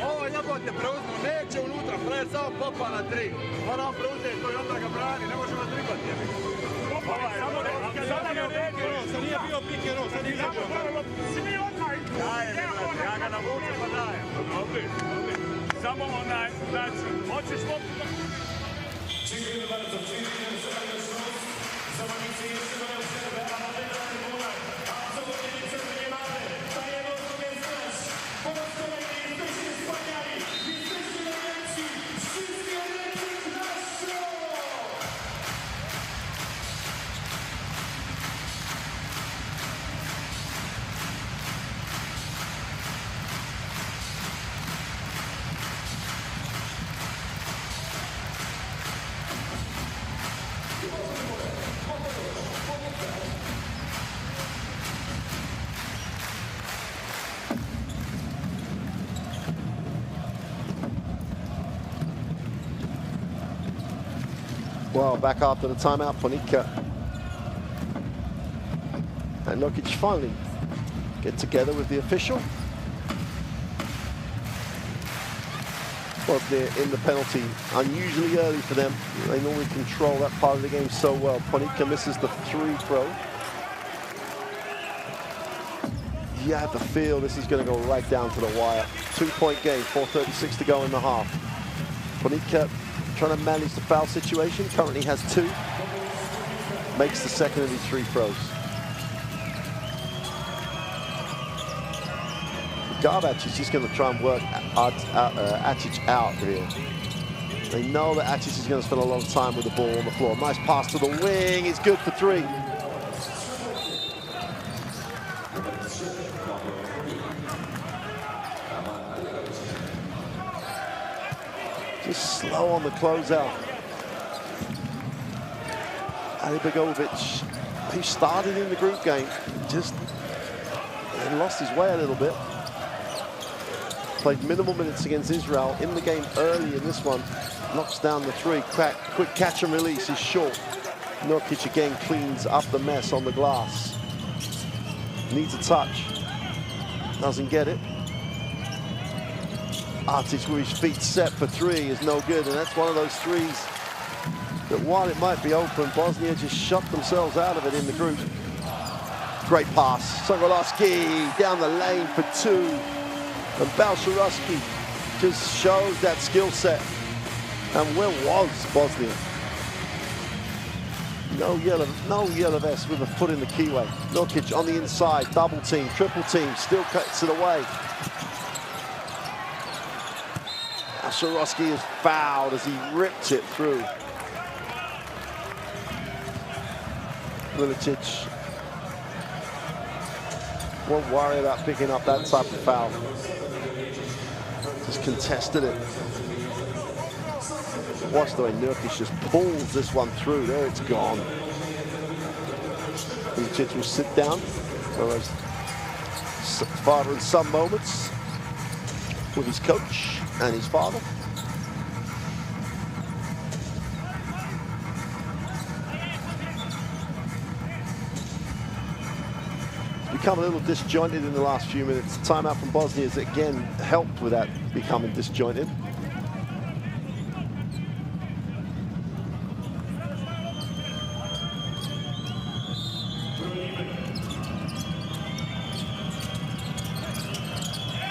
Ovo jebote preuzmu, neće unutra, frajer samo popa na 3. Moram preuzeti to i onda ga brani, ne možemo dribati. Sad nije bio pick and roll, sad nije bio. Daje, ja ga navučem pa dajem. Samo onaj, znači, hoćeš loptu. Dziękuję bardzo. Zawodnicy jeszcze mają przerwę, a mamy dany moment. Absolutnie niczego nie mamy. Dajemy sobie znać. Po raz kolejny jesteście wspaniali. Jesteście najlepsi. Wszystkie ręki na show! Well, back after the timeout, Ponica and Nokic finally get together with the official. Bosnia in the penalty, unusually early for them. They normally control that part of the game so well. Ponica misses the free throw. You have the feel this is going to go right down to the wire. 2-point game, 4:36 to go in the half. Ponica trying to manage the foul situation, currently has 2. Makes the second of his free throws. Garbac is just going to try and work Acic out here. They know that Acic is going to spend a lot of time with the ball on the floor. Nice pass to the wing, it's good for 3. Just slow on the closeout. Alibegovic, who started in the group game, just lost his way a little bit. Played minimal minutes against Israel in the game early in this one. Knocks down the 3, quick catch and release is short. Nurkic again cleans up the mess on the glass. Needs a touch, doesn't get it. Artic with his feet set for 3 is no good, and that's one of those threes that while it might be open, Bosnia just shut themselves out of it in the group. Great pass, Sogolowski down the lane for 2, and Balsharovsky just shows that skill set. And where was Bosnia? No yellow vest with a foot in the keyway. Nurkic on the inside, double team, triple team, still cuts it away. Swarovski is fouled as he ripped it through. Milicic won't worry about picking up that type of foul. Just contested it. Watch the way Nurkic just pulls this one through. There it's gone. Milicic will sit down. So as father in some moments with his coach and his father. Become a little disjointed in the last few minutes. Timeout from Bosnia has again helped with that becoming disjointed.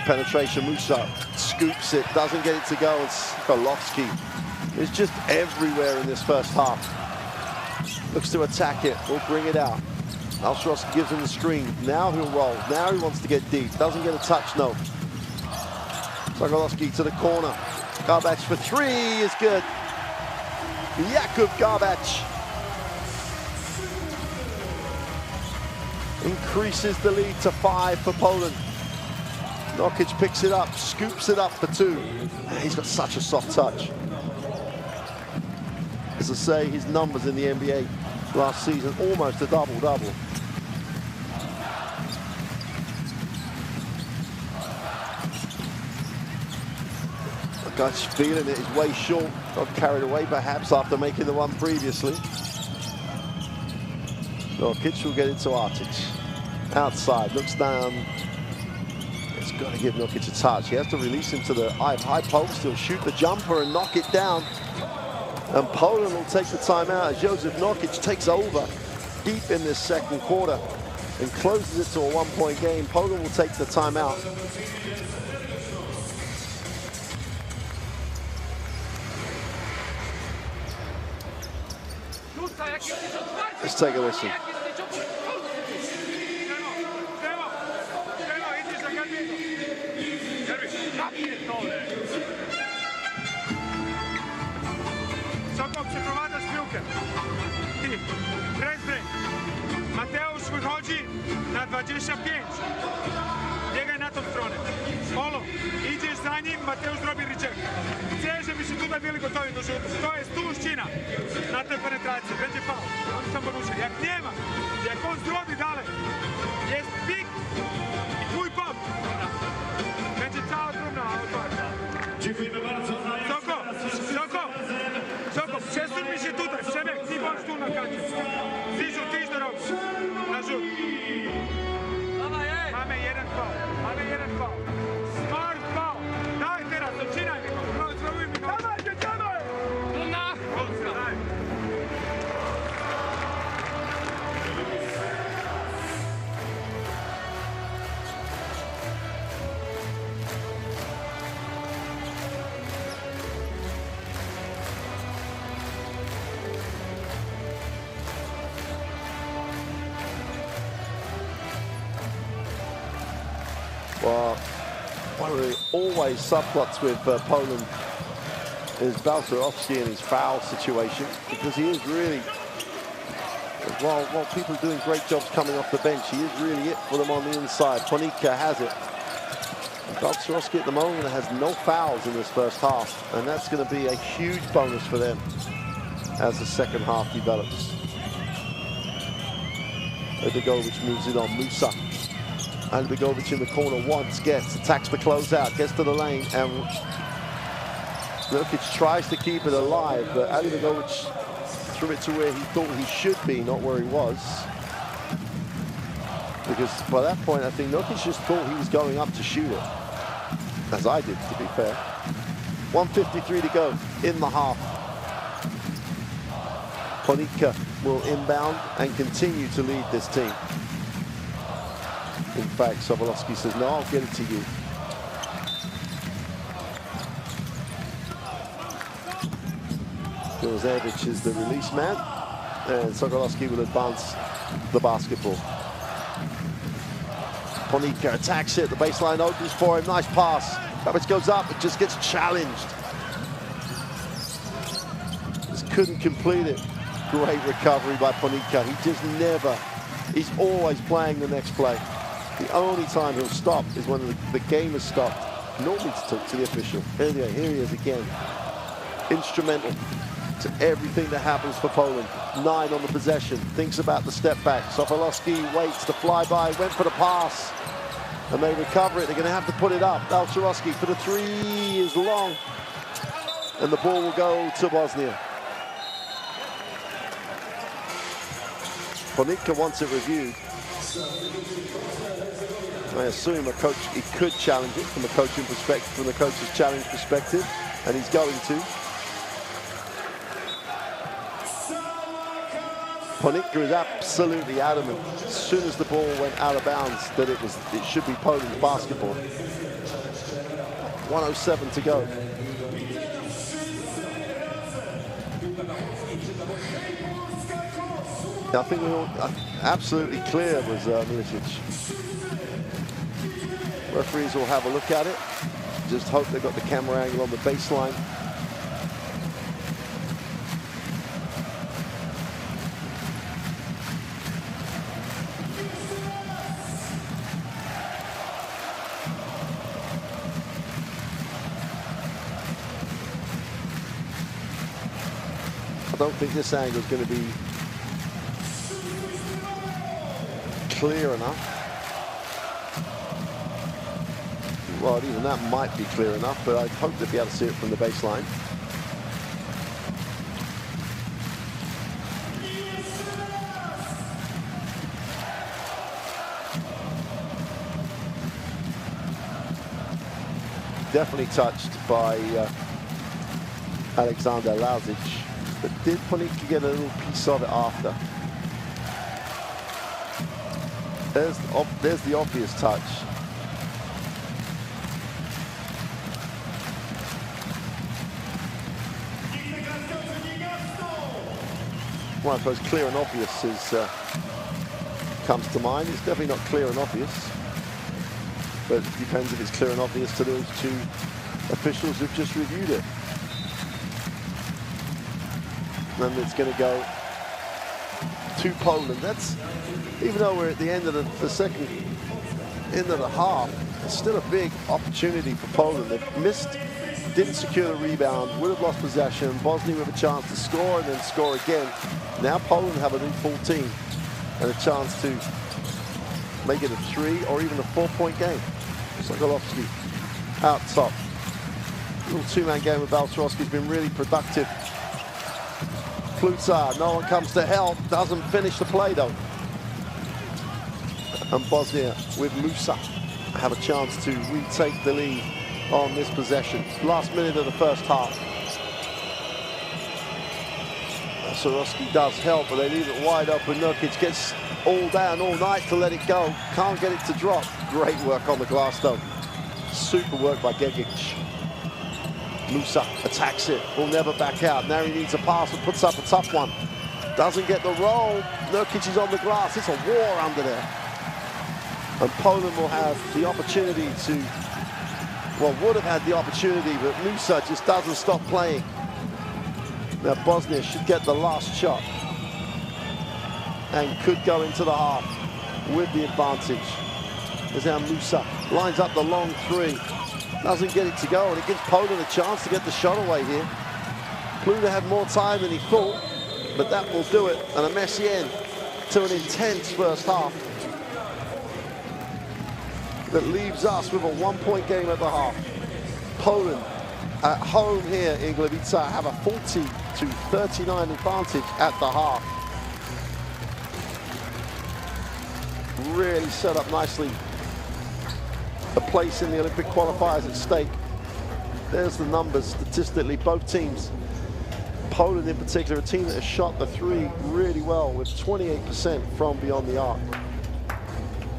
Penetration, Musa scoops it, doesn't get it to go, and Skolovsky is just everywhere in this first half. Looks to attack it, will bring it out. Alsharovsky gives him the screen. Now he'll roll, now he wants to get deep. Doesn't get a touch, no. Skolovsky to the corner. Garbac for 3 is good. Jakub Garbac. increases the lead to 5 for Poland. Nokic picks it up, scoops it up for 2. He's got such a soft touch. As I say, his numbers in the NBA last season, almost a double-double. The guy's feeling it, his way short. Got carried away perhaps after making the one previously. Nokic will get into Artic. Outside, looks down. It's got to give Nokic a touch. He has to release him to the high post. He'll shoot the jumper and knock it down. And Poland will take the timeout as Joseph Nokic takes over deep in this second quarter and closes it to a 1-point game. Poland will take the timeout. Let's take a listen. Sokol przeprowadza piłkę. I Dresden. Mateusz wychodzi na 25. Biegaj na tą stronę. Polo, idziesz za nim, Mateusz robi reject. Chcę, żeby się tutaj byli gotowi do rzutu. To jest tu ścina na tę penetrację. Będzie faul. Oni tam poruszy. Jak nie ma, jak on zrobi dalej, jest pik i twój pop. Będzie cała trumna otwarta. Dziękujemy bardzo. Soko, przesuń mi się tutaj. Przemek, ty bądź tu na kancie. Zizio, ty idź do rogu. Na rzut. Mamy jeden faul. Smart faul. Daj teraz, odcinaj mi go. Spróbuj mi go. Dawaj! Daj. Well, one of the always subplots with Poland is Balcerowski and his foul situation, because he is really, while people are doing great jobs coming off the bench, he is really it for them on the inside. Ponika has it. Balcerowski at the moment has no fouls in this first half, and that's going to be a huge bonus for them as the second half develops. Herzegovina moves it on. Musa. Albegovic in the corner once gets, attacks the closeout, gets to the lane, and Nurkic tries to keep it alive, but Albegovic threw it to where he thought he should be, not where he was. Because by that point, I think Nurkic just thought he was going up to shoot it, as I did, to be fair. 1:53 to go in the half. Ponika will inbound and continue to lead this team. In fact, Sobolowski says, no, I'll get it to you. Milosevich is the release man, and Sokolowski will advance the basketball. Ponika attacks it, the baseline opens for him, nice pass. Babic goes up, it just gets challenged. Just couldn't complete it. Great recovery by Ponika. He just never, he's always playing the next play. The only time he'll stop is when the game has stopped. Normally to talk to the official. Here he is again. Instrumental to everything that happens for Poland. 9 on the possession. Thinks about the step back. Sobolowski waits, the flyby, went for the pass. And they recover it. They're going to have to put it up. Balcerowski for the 3 is long. And the ball will go to Bosnia. Ponika wants it reviewed. I assume a coach, he could challenge it from a coaching perspective, from the coach's challenge perspective, and he's going to. Ponika is absolutely adamant, as soon as the ball went out of bounds, that it should be Poland's basketball. 1:07 to go. I think we all absolutely clear was Milicic. Referees will have a look at it. Just hope they got the camera angle on the baseline. don't think this angle is going to be clear enough. Well, even that might be clear enough, but I'd hope to be able to see it from the baseline. Definitely touched by Alexander Lazic, but did Polinski get a little piece of it after? There's the obvious touch. Well, I suppose clear and obvious is, comes to mind. It's definitely not clear and obvious, but it depends if it's clear and obvious to those two officials who've just reviewed it. And it's going to go to Poland. That's, even though we're at the end of the second, end of the half, it's still a big opportunity for Poland. They've missed, didn't secure the rebound, would have lost possession. Bosnia with a chance to score and then score again. Now Poland have a new full team and a chance to make it a 3 or even a 4-point game. Sokolovsky out top. Little two-man game with Balcerowski's been really productive. Plutar, no one comes to help, doesn't finish the play though. And Bosnia with Musa have a chance to retake the lead on this possession. Last minute of the first half. Sorowski does help, but they leave it wide open. Nurkic gets all down all night to let it go. Can't get it to drop. Great work on the glass though. Super work by Gegic. Musa attacks it, will never back out. Now he needs a pass and puts up a tough one. Doesn't get the roll. Nurkic is on the glass. It's a war under there. And Poland will have the opportunity to, well, would have had the opportunity, but Musa just doesn't stop playing. Now Bosnia should get the last shot and could go into the half with the advantage. As now Musa lines up the long 3. Doesn't get it to go, and it gives Poland a chance to get the shot away here. Pluta had more time than he thought, but that will do it. And a messy end to an intense first half that leaves us with a 1-point game at the half. Poland at home here in Gliwice have a 40-39 advantage at the half. Really set up nicely. A place in the Olympic qualifiers at stake. There's the numbers statistically. Both teams, Poland in particular, a team that has shot the 3 really well with 28% from beyond the arc.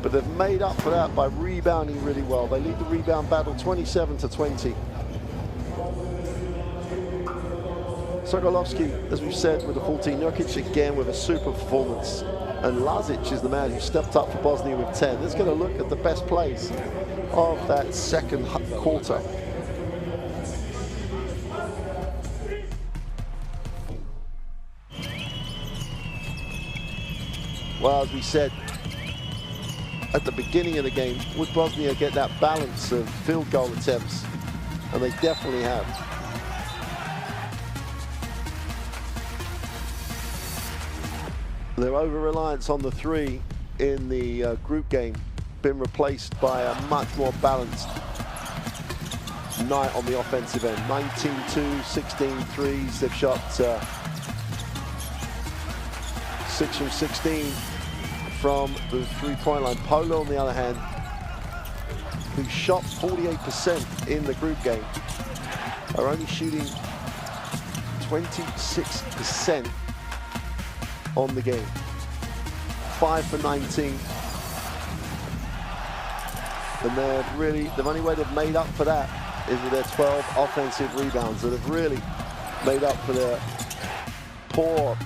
But they've made up for that by rebounding really well. They lead the rebound battle 27-20. Sokolovsky, as we've said, with the 14. Nurkic again with a super performance. And Lazic is the man who stepped up for Bosnia with 10. Let's get a look at the best plays of that second quarter. Well, as we said at the beginning of the game, would Bosnia get that balance of field goal attempts? And they definitely have. Their over-reliance on the 3 in the group game been replaced by a much more balanced night on the offensive end. 19-2, 16 threes. They've shot 6 from 16 from the 3-point line. Polo, on the other hand, who shot 48% in the group game, are only shooting 26% on the game. 5 for 19. And they're really, the only way they've made up for that is with their 12 offensive rebounds that have really made up for their poor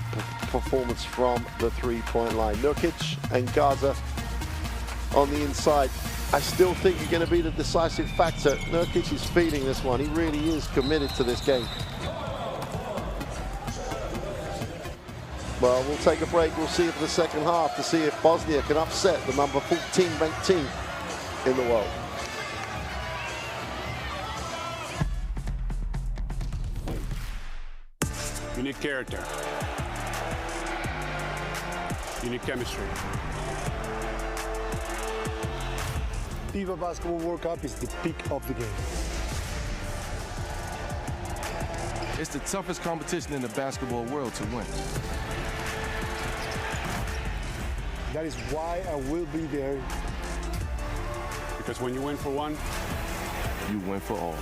performance from the 3-point line. Nurkic and Gaza on the inside, I still think are going to be the decisive factor. Nurkic is feeling this one. He really is committed to this game. Well, we'll take a break. We'll see it for the second half to see if Bosnia can upset the number 14 ranked team in the world. You need character. You need chemistry. FIBA Basketball World Cup is the peak of the game. It's the toughest competition in the basketball world to win. That is why I will be there. Because when you win for one, You win for all.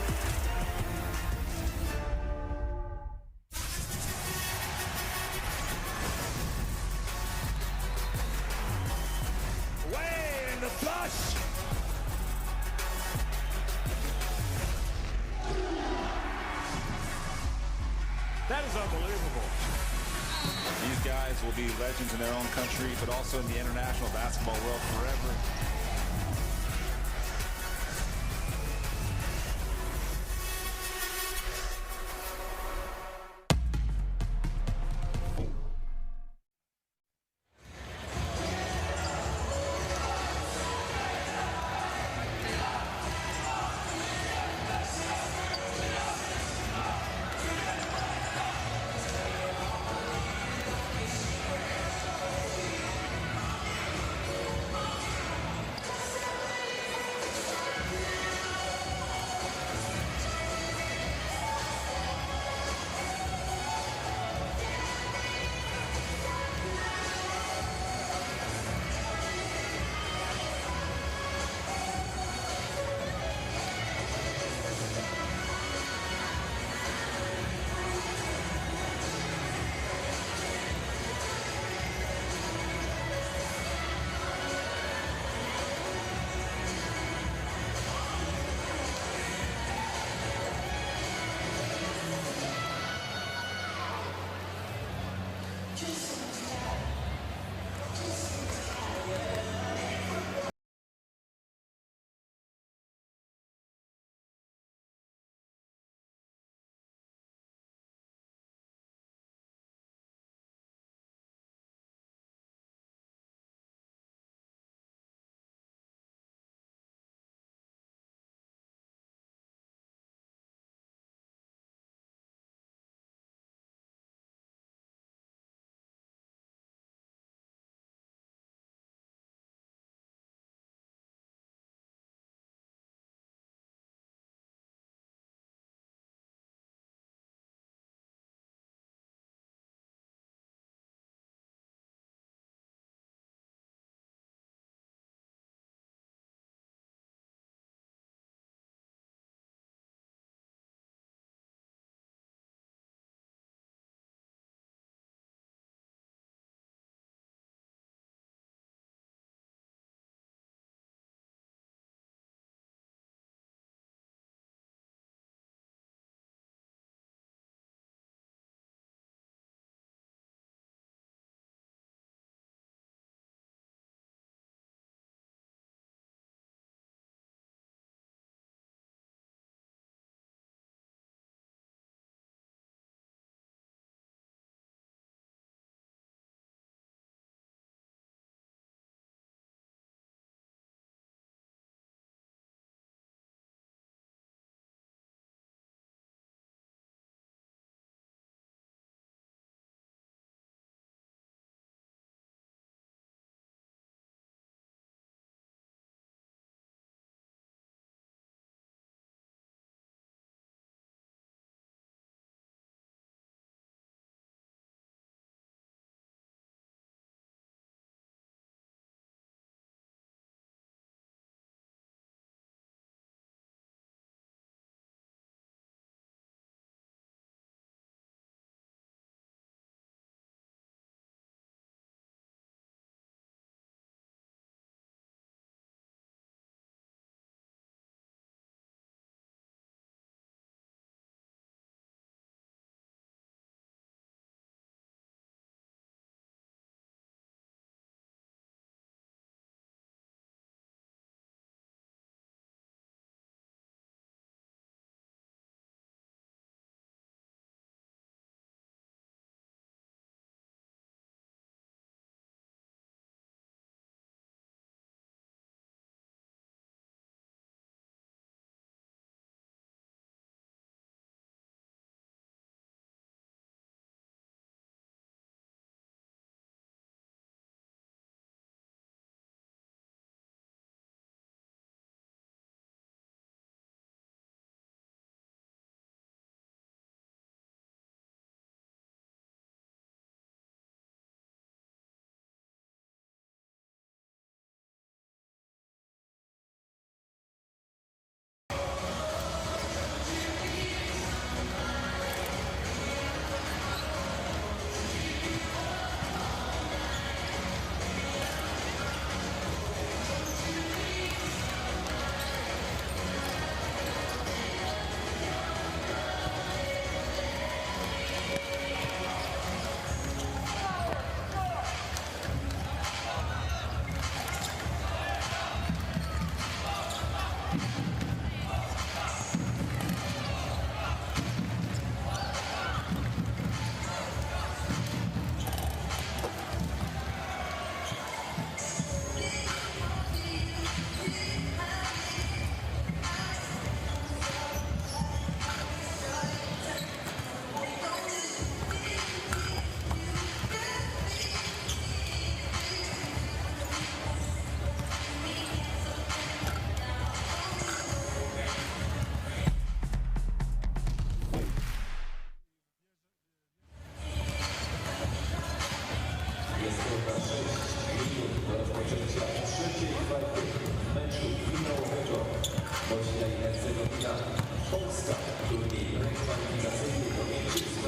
Way in the flush. That is unbelievable. These guys will be legends in their own country, but also in the international basketball world forever.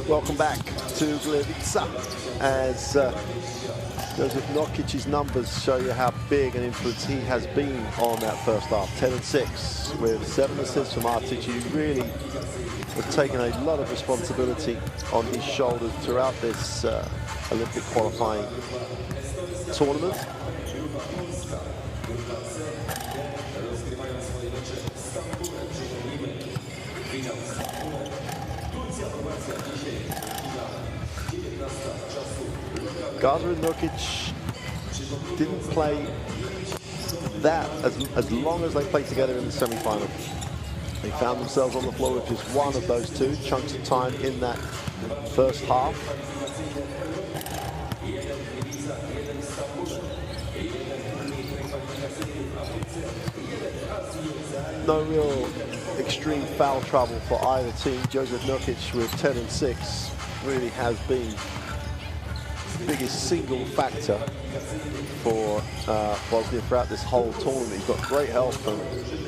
Welcome back to Gliwice, as Joseph Nokic's numbers show you how big an influence he has been on that first half. 10 and 6 with 7 assists from Artic, who really has taken a lot of responsibility on his shoulders throughout this Olympic qualifying tournament. Garza and Nurkic didn't play that as long as they played together in the semi-final. They found themselves on the floor with just one of those two chunks of time in that first half. No real extreme foul trouble for either team. Joseph Nurkic with 10 and 6 really has been the biggest single factor for Bosnia throughout this whole tournament. He's got great help from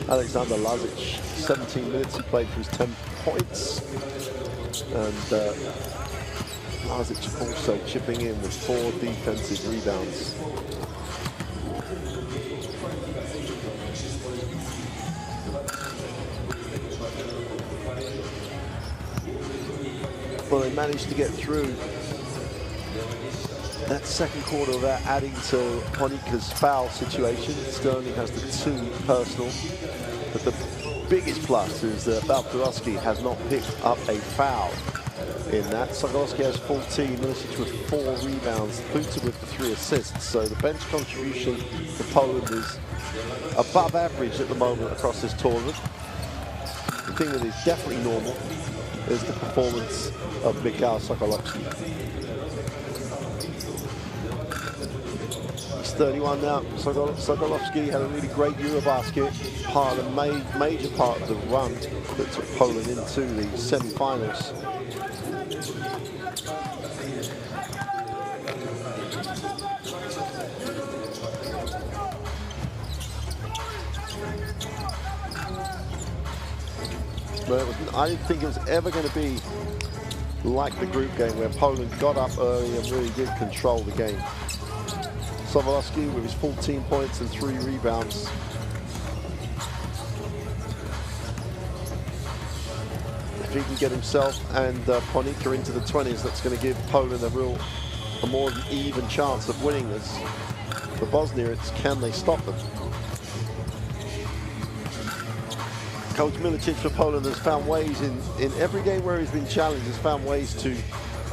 Alexander Lazic. 17 minutes he played for his 10 points. And Lazic also chipping in with 4 defensive rebounds. Well, they managed to get through that second quarter without adding to Ponika's foul situation. Sterling has the 2 personal, but the biggest plus is that Baltarowski has not picked up a foul in that. Sokolowski has 14, Milicic with 4 rebounds, Puta with the 3 assists. So the bench contribution for Poland is above average at the moment across this tournament. The thing that is definitely normal is the performance of Mikhail Sokolowski. He's 31 now. Sokolowski had a really great Eurobasket, part of the major part of the run that took Poland into the semi-finals. But I didn't think it was ever going to be like the group game where Poland got up early and really did control the game. Sokolowski with his 14 points and 3 rebounds. If he can get himself and Ponika into the 20s, that's going to give Poland a more even chance of winning this. For Bosnia, it's can they stop them? Coach Milicic for Poland has found ways in every game where he's been challenged, has found ways to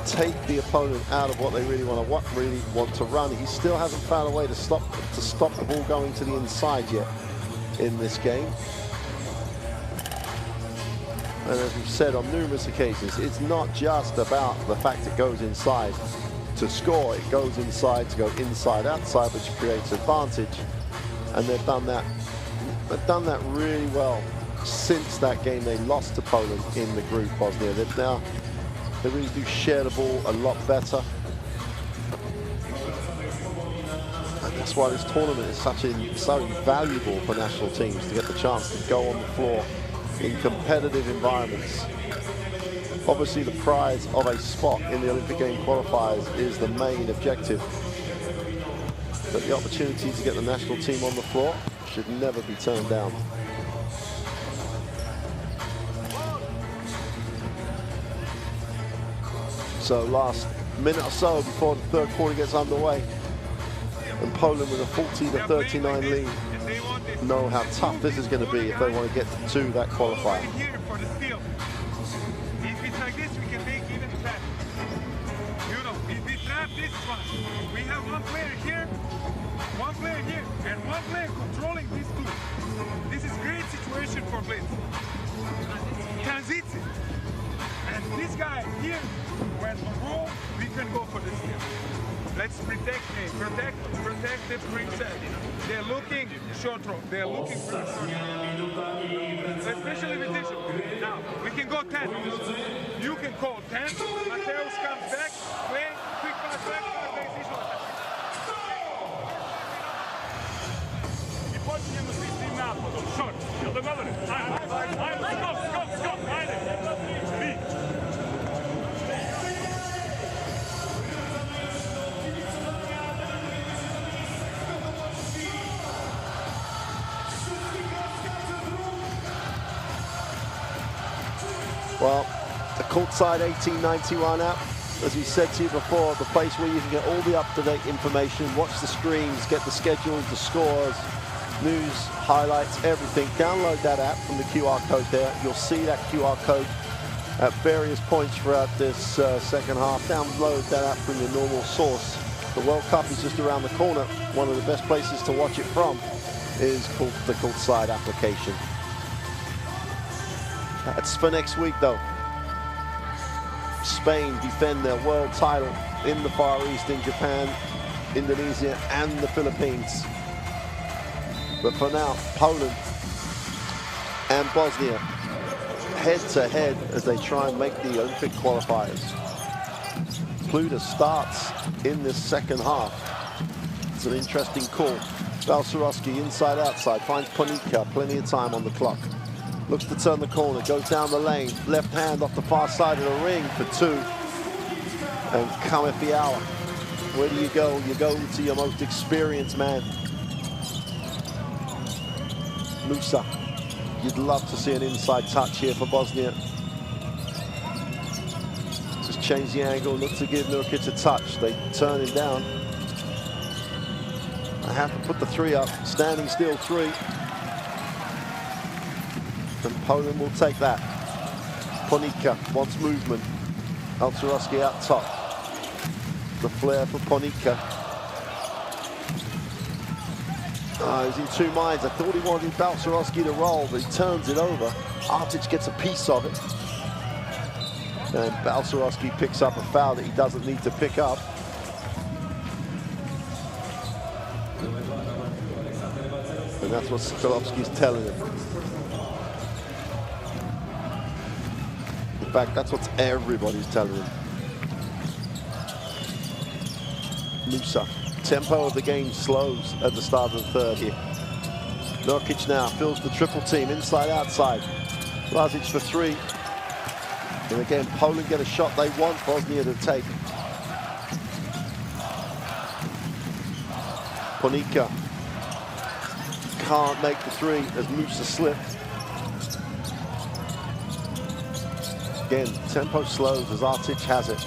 take the opponent out of what they really want to run. He still hasn't found a way to stop the ball going to the inside yet in this game. And as we've said on numerous occasions, it's not just about the fact it goes inside to score. It goes inside to go inside, outside, which creates advantage. And they've done that. They've done that really well since that game they lost to Poland in the group. Bosnia, they really do share the ball a lot better. And that's why this tournament is so valuable for national teams, to get the chance to go on the floor in competitive environments. Obviously, the prize of a spot in the Olympic Game qualifiers is the main objective. But the opportunity to get the national team on the floor should never be turned down. So last minute or so before the third quarter gets underway, and Poland with a 40-39 lead know how tough this is going to be if they want to get to that qualifier. Here for the steal. If it's like this, we can make even better. You know, if we trap this one, we have one player here, and one player controlling these 2. This is great situation for Blitz. Transition. And this guy here, when on roll, we can go for this steal. Let's protect the princess. They're looking short throw. They're looking for the short throw. Especially with this. Now, we can go 10. You can call 10. Mateus comes back, play, quick pass back, visual attack. Well, the courtside 1891 app, as we said to you before, the place where you can get all the up-to-date information, watch the streams, get the schedules, the scores, news, highlights, everything. Download that app from the QR code there. You'll see that QR code at various points throughout this second half. Download that app from your normal source. The World Cup is just around the corner. One of the best places to watch it from is called the courtside application. That's for next week, though. Spain defend their world title in the Far East, in Japan, Indonesia, and the Philippines. But for now, Poland and Bosnia head-to-head as they try and make the Olympic qualifiers. Pluta starts in this second half. It's an interesting call. Balcerowski inside-outside, finds Ponika, plenty of time on the clock. Looks to turn the corner, goes down the lane, left hand off the far side of the ring for two. And Kamefiawa, where do you go? You go to your most experienced man. Musa, you'd love to see an inside touch here for Bosnia. Just change the angle, look to give Nurkic a touch. They turn him down. I have to put the three up, standing still three. And Poland will take that. Ponika wants movement. Balcerowski out top. The flare for Ponika. He's in two minds. I thought he wanted Balcerowski to roll, but he turns it over. Artic gets a piece of it. And Balcerowski picks up a foul that he doesn't need to pick up. And that's what Sokolovsky's telling him. In fact, that's what everybody's telling him. Musa. Tempo of the game slows at the start of the third here. Nurkic now fills the triple team inside outside. Lazic for three. And again, Poland get a shot they want Bosnia to take. Ponika can't make the three as Musa slipped. Again, tempo slows as Artic has it.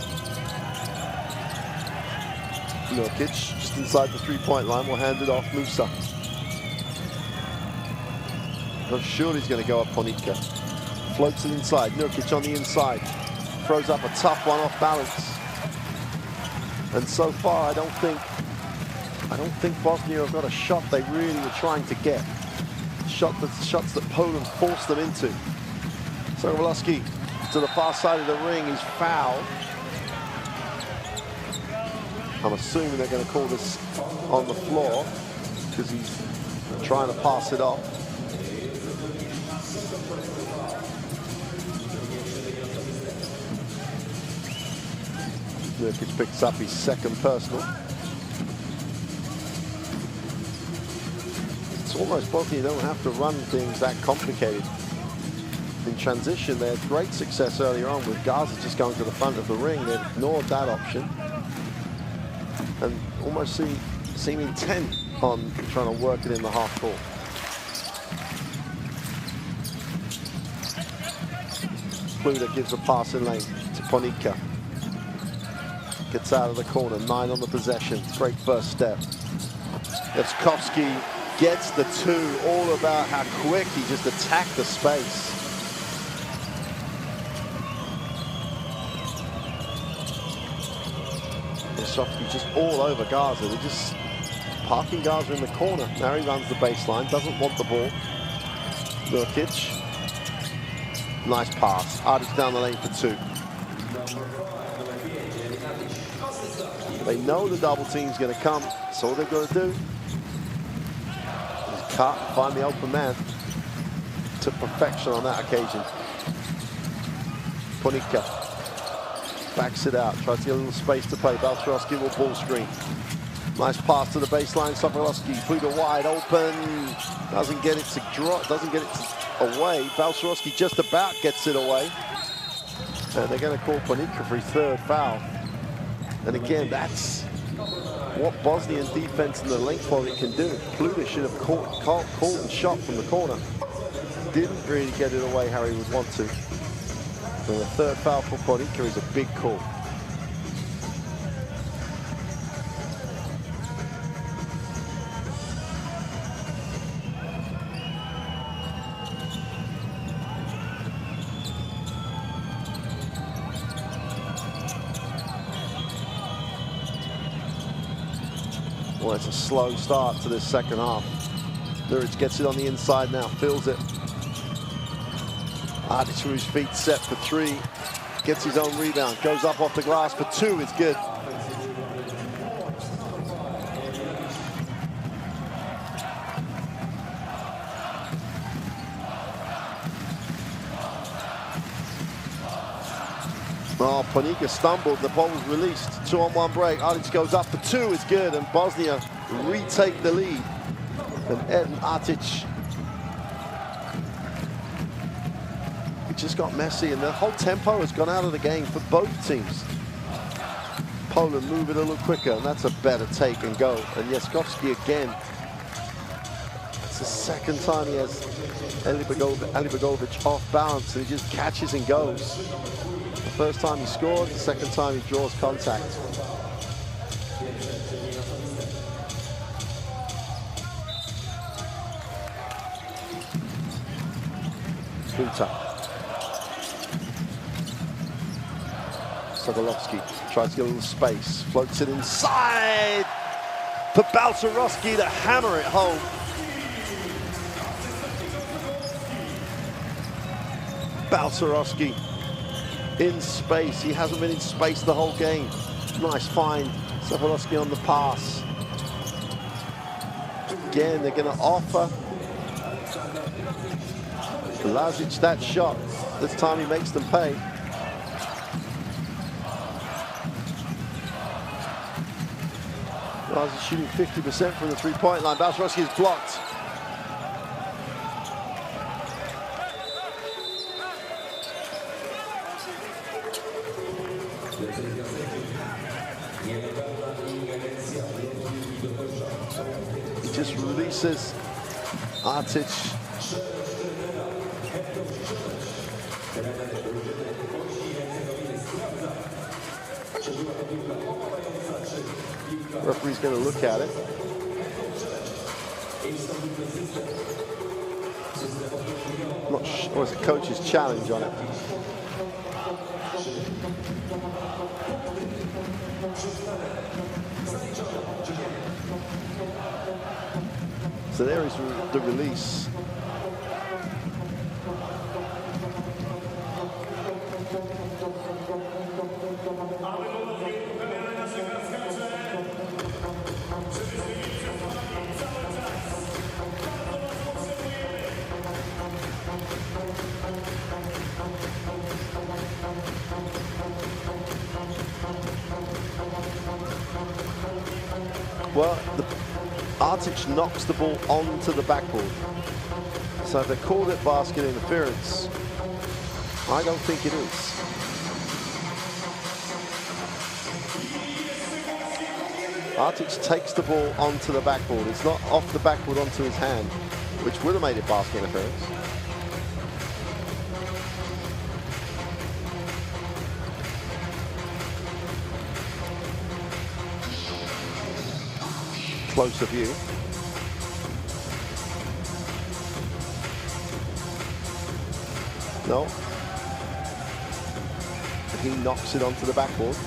Nurkic just inside the three-point line, will hand it off. Musa. Not sure he's going to go up Ponika. Floats it inside. Nurkic on the inside. Throws up a tough one off balance. And so far, I don't think Bosnia have got a shot they really were trying to get. Shots that Poland forced them into. Sokolovsky to the far side of the ring. He's fouled. I'm assuming they're going to call this on the floor because he's trying to pass it off. Nurkic picks up his second personal. It's almost Bosnia don't have to run things that complicated. In transition, they had great success earlier on with Gaza just going to the front of the ring. They ignored that option. And almost seem intent on trying to work it in the half court. Pluta gives a passing lane to Ponika. Gets out of the corner, 9 on the possession. Great first step. Levskovsky gets the two, all about how quick he just attacked the space. Levskovsky just all over Gaza. They're just parking Gaza in the corner. Now he runs the baseline, doesn't want the ball. Nurkic. Nice pass. Artic down the lane for two. They know the double team's going to come, so all they've got to do is cut, find the open man. To perfection on that occasion. Ponika backs it out, tries to get a little space to play. Balcerowski will ball screen. Nice pass to the baseline. Sokolovsky, Pluta wide open. Doesn't get it to drop, doesn't get it away. Balcerowski just about gets it away. And they're going to call Ponika for his third foul. And again, that's what Bosnian defense and the length of it can do. Pluta should have caught and shot from the corner. Didn't really get it away how he would want to. And the third foul for Ponica is a big call. Well, it's a slow start to this second half. Luric gets it on the inside now, fills it. Artic to his feet, set for three. Gets his own rebound, goes up off the glass for two, it's good. Oh, Ponica stumbled, the ball was released. 2-on-1 break, Artic goes up for two, it's good, and Bosnia retake the lead. And Ed and Artic, it just got messy, and the whole tempo has gone out of the game for both teams. Poland move it a little quicker, and that's a better take and go. And Jaskowski again. It's the second time he has Alibegovic off balance, and he just catches and goes. The first time he scored, the second time he draws contact. Buta. Sokolovsky tries to get a little space, floats it inside for Balcerowski to hammer it home. Balcerowski in space. He hasn't been in space the whole game. Nice find. Sokolovsky on the pass. Again, they're going to offer Lazic that shot. This time he makes them pay. Lazic shooting 50% from the three-point line. Balcerowski is blocked. He just releases Artic. Referee's going to look at it. Not sure, it's a coach's challenge on it. So there is the release. Well, Artic knocks the ball onto the backboard. So they called it basket interference. I don't think it is. Artic takes the ball onto the backboard. It's not off the backboard onto his hand, which would have made it basket interference. Closer view. No. He knocks it onto the backboard.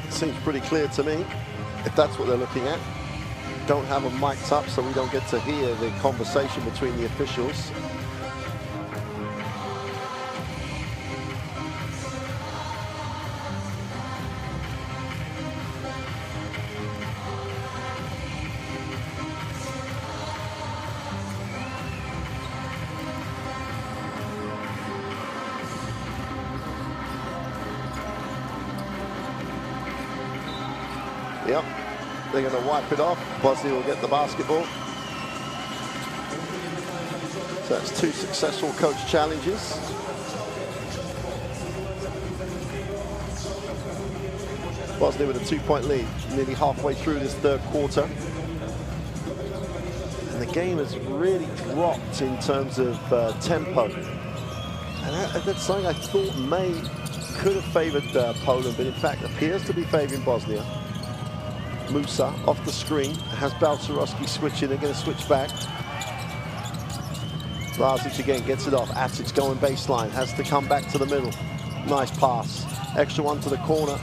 Seems pretty clear to me, if that's what they're looking at. Don't have them mic'd up so we don't get to hear the conversation between the officials. Yep, they're going to wipe it off. Bosnia will get the basketball. So that's two successful coach challenges. Bosnia with a 2-point lead, nearly halfway through this third quarter. And the game has really dropped in terms of tempo. And that's something I thought could have favored Poland, but in fact appears to be favoring Bosnia. Musa off the screen, has Balcerowski switching, they're going to switch back. Lazic again gets it off, Atic going baseline, has to come back to the middle. Nice pass, extra one to the corner.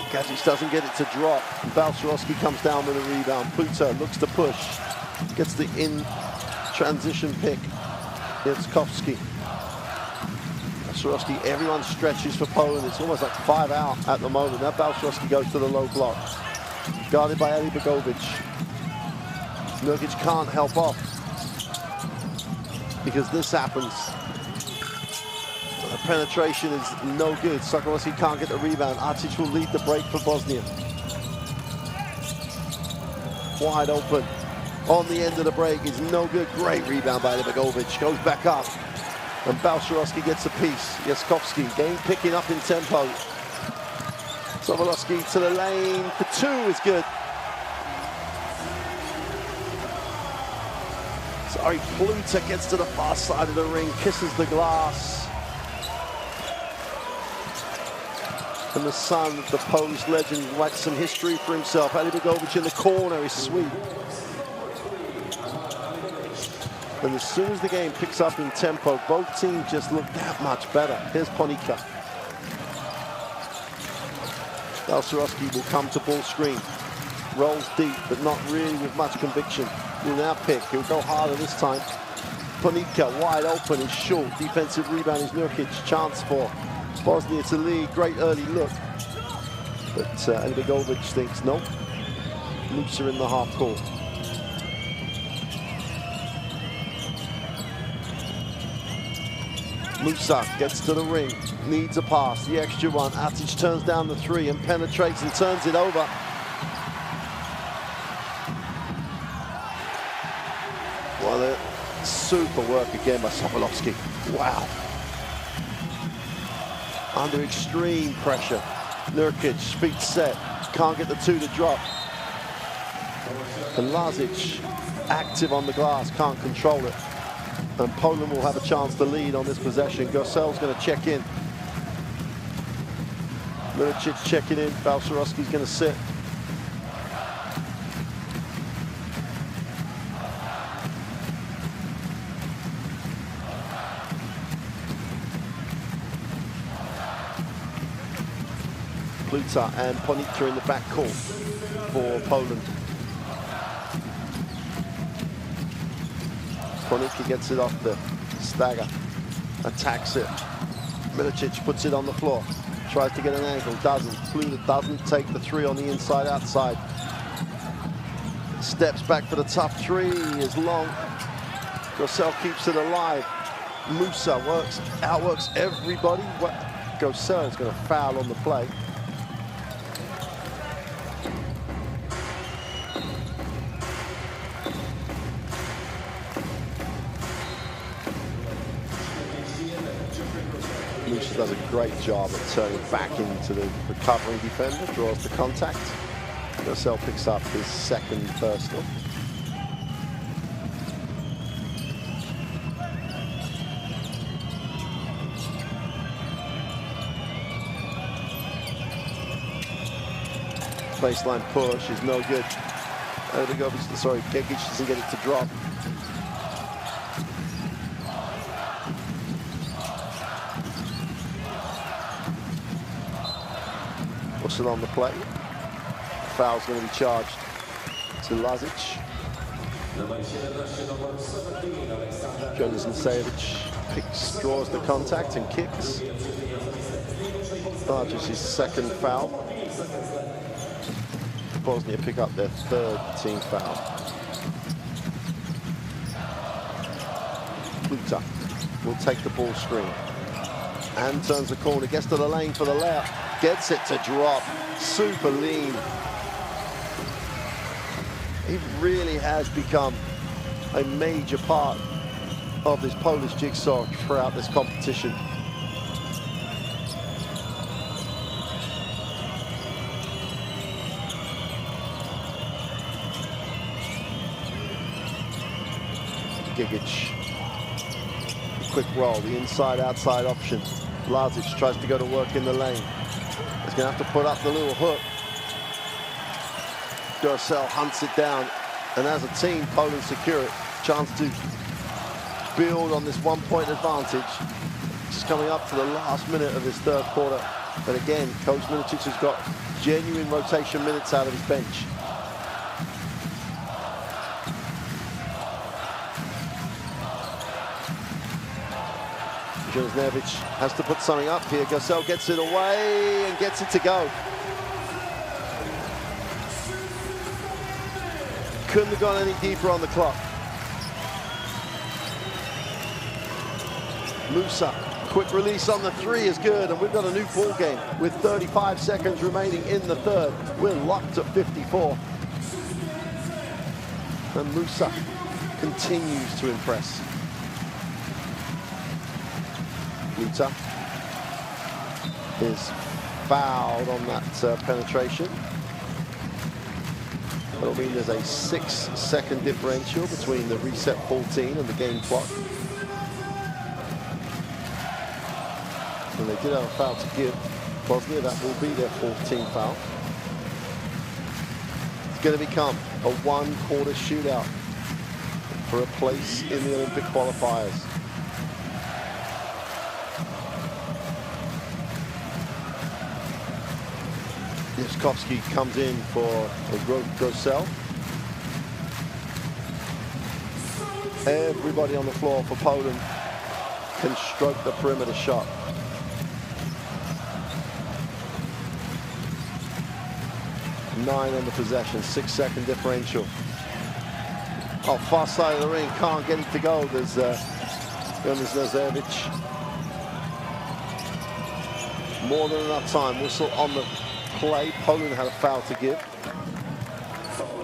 Gajic doesn't get it to drop. Balcerowski comes down with a rebound. Puta looks to push, gets the in-transition pick. Herzegovina. Balcerowski, everyone stretches for Poland. It's almost like 5 out at the moment. Now Balcerowski goes to the low block. Guarded by Eli Begovic. Nurkic can't help off because this happens. The penetration is no good. Sokolowski can't get the rebound. Atic will lead the break for Bosnia. Wide open. On the end of the break is no good. Great rebound by Begovic. Goes back up. And Balcerowski gets a piece. Herzegovina, game picking up in tempo. Sokolowski to the lane for 2 is good. Sorry, Pluta gets to the far side of the ring, kisses the glass. And the son of the Polish legend writes some history for himself. Ali Begovic in the corner is sweet. And as soon as the game picks up in tempo, both teams just look that much better. Here's Ponica. Balcerowski will come to ball screen. Rolls deep, but not really with much conviction. Will now pick. He'll go harder this time. Ponica wide open is short. Defensive rebound is Nurkic. Chance for Bosnia to lead. Great early look. But Ali Begovic thinks, nope. Musa in the half court. Musa gets to the ring. Needs a pass. The extra one. Atic turns down the 3 and penetrates and turns it over. Well, super work again by Sokolowski. Wow. Under extreme pressure. Nurkic, feet set. Can't get the 2 to drop. And Lazic, active on the glass, can't control it. And Poland will have a chance to lead on this possession. Gosel's going to check in. Milicic checking in. Balcerowski's going to sit. Pluta and Ponica in the backcourt for Poland. Ponica gets it off the stagger, attacks it. Milicic puts it on the floor, tries to get an angle, doesn't. Pluta doesn't take the 3 on the inside outside. Steps back for the tough 3, is long. Gosel keeps it alive. Musa outworks everybody. Gosel's going to foul on the play. Musa does a great job at turning back into the recovering defender, draws the contact. Gosel picks up his 2nd personal. Baseline push is no good. Sorry, Gegic doesn't get it to drop. Puts it on the play. Foul's going to be charged to Lazic. Jonathan Sajic draws the contact and kicks. Charges his 2nd foul. Bosnia pick up their 3rd team foul. Pluta will take the ball screen and turns the corner, gets to the lane for the layup, gets it to drop. Super lean. He really has become a major part of this Polish jigsaw throughout this competition. Gigic. Quick roll, the inside-outside option. Lazic tries to go to work in the lane. He's going to have to put up the little hook. Garcelle hunts it down. And as a team, Poland secure it. Chance to build on this 1-point advantage. Just coming up to the last minute of this third quarter. But again, Coach Milicic has got genuine rotation minutes out of his bench. Jelznevic has to put something up here. Garcelle gets it away and gets it to go. Couldn't have gone any deeper on the clock. Musa, quick release on the three is good, and we've got a new ball game with 35 seconds remaining in the third. We're locked at 54. And Musa continues to impress. Muta is fouled on that penetration. That'll mean there's a 6-second differential between the reset 14 and the game clock. And they did have a foul to give Bosnia. That will be their 14th foul. It's going to become a one-quarter shootout for a place in the Olympic qualifiers. Jaskowski comes in for Garcelle. Everybody on the floor for Poland can stroke the perimeter shot. Nine on the possession, 6-second differential. Oh, far side of the ring, can't get it to go. There's Jonas Lazovic. More than enough time. Whistle on the play. Poland had a foul to give.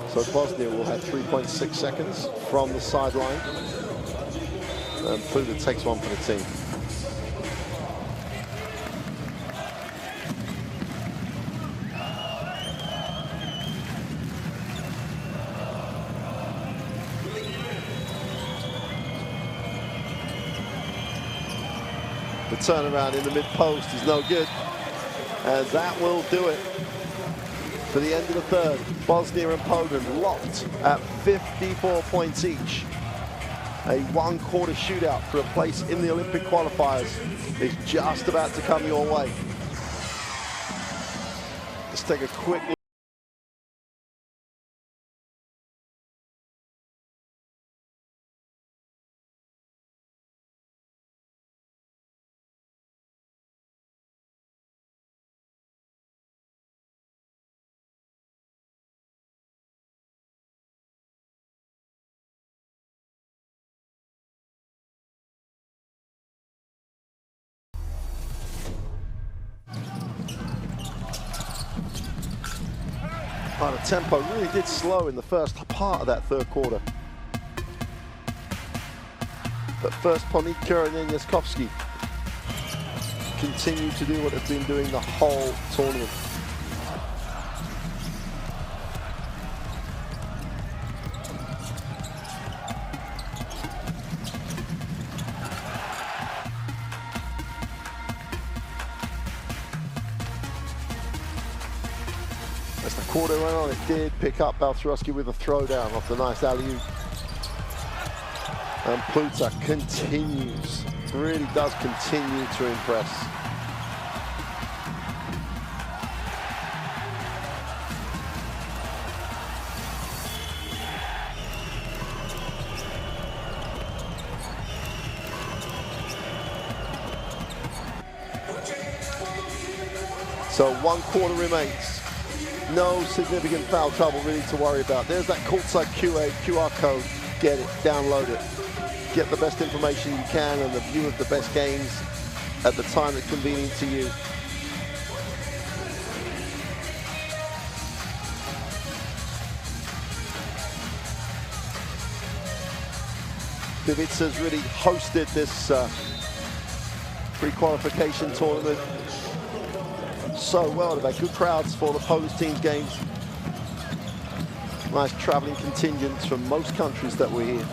So Bosnia will have 3.6 seconds from the sideline. And Poland takes one for the team. The turnaround in the mid-post is no good. And that will do it for the end of the third. Bosnia and Poland locked at 54 points each. A one-quarter shootout for a place in the Olympic qualifiers is just about to come your way. Let's take a quick look. The tempo really did slow in the first part of that third quarter. But first Ponica and then Jaskowski continue to do what they've been doing the whole tournament. As the quarter went on, it did pick up Balcerowski with a throwdown off the nice alley-oop. And Pluta continues, really does continue to impress. So one quarter remains. No significant foul trouble really to worry about. There's that courtside QR code. Get it, download it. Get the best information you can and the view of the best games at the time that's convenient to you. Ivica's really hosted this pre-qualification tournament so well. They've had good crowds for the Polish team's games. Nice traveling contingents from most countries that were here.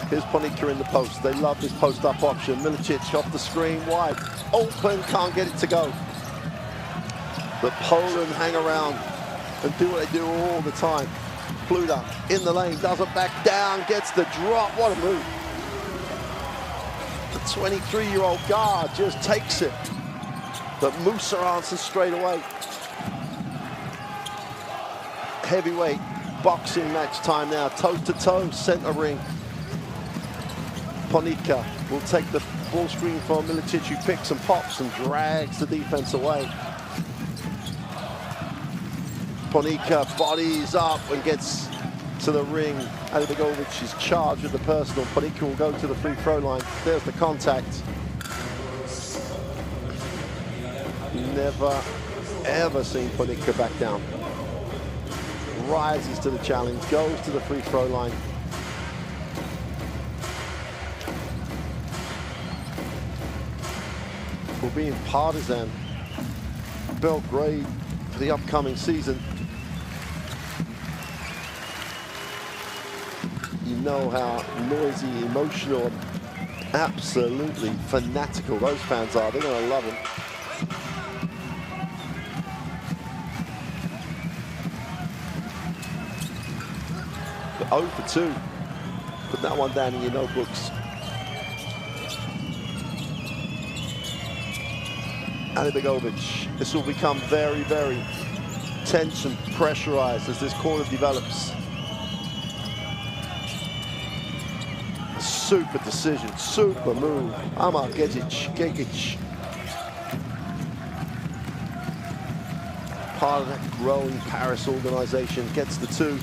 Here's Ponica in the post. They love this post-up option. Milicic off the screen, wide. Open, can't get it to go. But Poland hang around and do what they do all the time. Pluda in the lane, doesn't back down, gets the drop. What a move. The 23-year-old guard just takes it. But Musa answers straight away. Heavyweight boxing match time now. Toe-to-toe, center ring. Ponica will take the ball screen from Milicic, who picks and pops and drags the defense away. Ponica bodies up and gets to the ring. Herzegovina is charged with the personal. Ponica will go to the free throw line. There's the contact. Never, ever seen Ponica back down. Rises to the challenge, goes to the free throw line. For being partisan, Belgrade for the upcoming season. You know how noisy, emotional, absolutely fanatical those fans are. They're going to love him. But 0 for 2. Put that one down in your notebooks. Herzegovina. This will become very, very tense and pressurized as this quarter develops. Super decision, super move. Amar Gegic. Part of that growing Paris organization, gets the 2.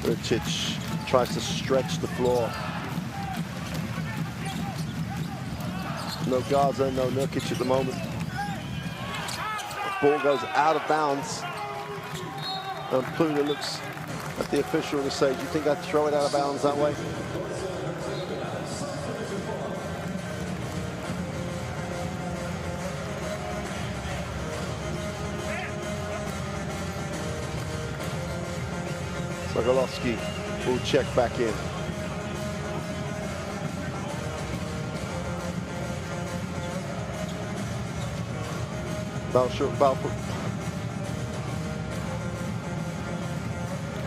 Milicic tries to stretch the floor. No Gaza, no Nurkic at the moment. Ball goes out of bounds. And Pluda looks at the official to say, do you think I'd throw it out of bounds that way? Sokolovsky will check back in.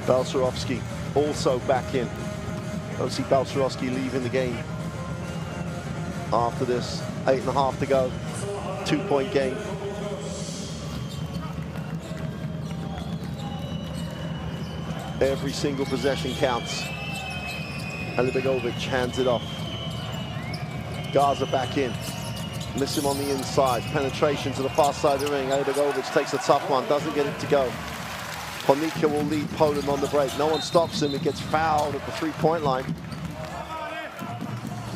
Balcerovski also back in. Don't see Balcerovski leaving the game after this. 8.5 to go. 2-point game. Every single possession counts. Herzegovina hands it off. Gaza back in. Miss him on the inside. Penetration to the far side of the ring. Herzegovina takes a tough one. Doesn't get it to go. Ponica will lead Poland on the break. No one stops him. He gets fouled at the 3-point line.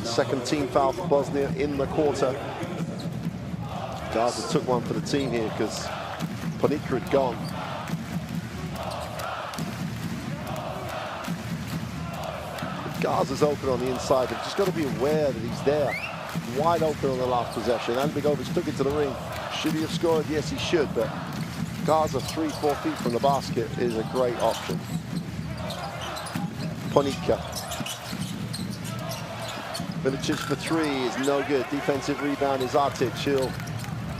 Second team foul for Bosnia in the quarter. Gaza took one for the team here because Ponica had gone. Gaza's open on the inside. They've just got to be aware that he's there. Wide open on the last possession. Herzegovina took it to the ring. Should he have scored? Yes, he should, but Gaza 3-4 feet from the basket is a great option. Ponica. Milicic for 3 is no good. Defensive rebound is Artic. He'll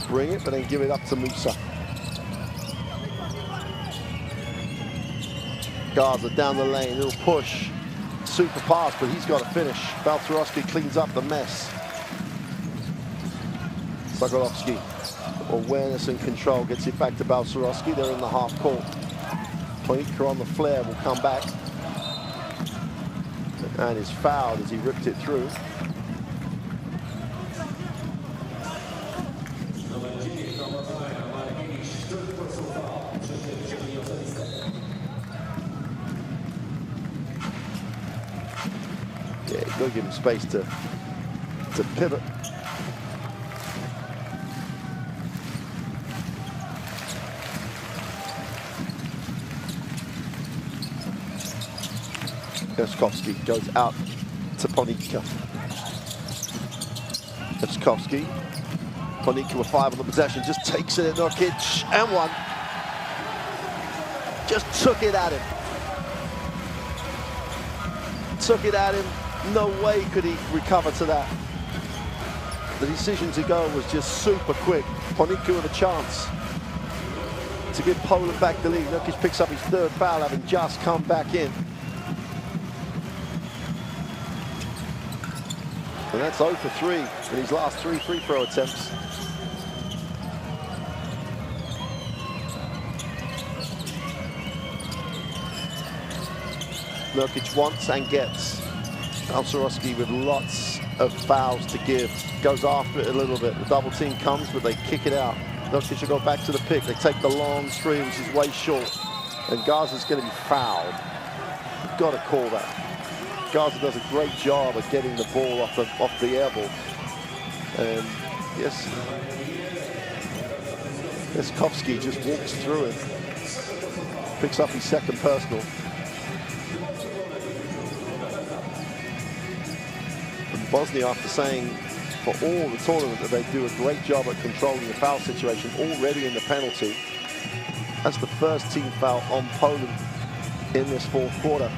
bring it, but then give it up to Musa. Gaza down the lane, little push. Super pass, but he's got to finish. Balcerovski cleans up the mess. Sokolovsky, awareness and control, gets it back to Balcerovski. They're in the half court. Ponica on the flare will come back. And is fouled as he ripped it through. Yeah, you've got to give him space to pivot. Herzegovina goes out to Ponica. Herzegovina. Ponica with 5 on the possession, just takes it at Nurkic and 1. Just took it at him. took it at him. No way could he recover to that. The decision to go was just super quick. Ponica with a chance to give Poland back the lead. Nurkic picks up his third foul, having just come back in. And that's 0 for 3 in his last 3 free throw attempts. Nurkic wants and gets. Balcerowski with lots of fouls to give. Goes after it a little bit. The double team comes, but they kick it out. Nurkic will go back to the pick. They take the long three, which is way short. And Garza's going to be fouled. You've got to call that. Garza does a great job of getting the ball off the air ball. And yes, Leskovsky just walks through it. Picks up his second personal. And Bosnia, after saying for all the tournament that they do a great job at controlling the foul situation, already in the penalty. That's the first team foul on Poland in this fourth quarter.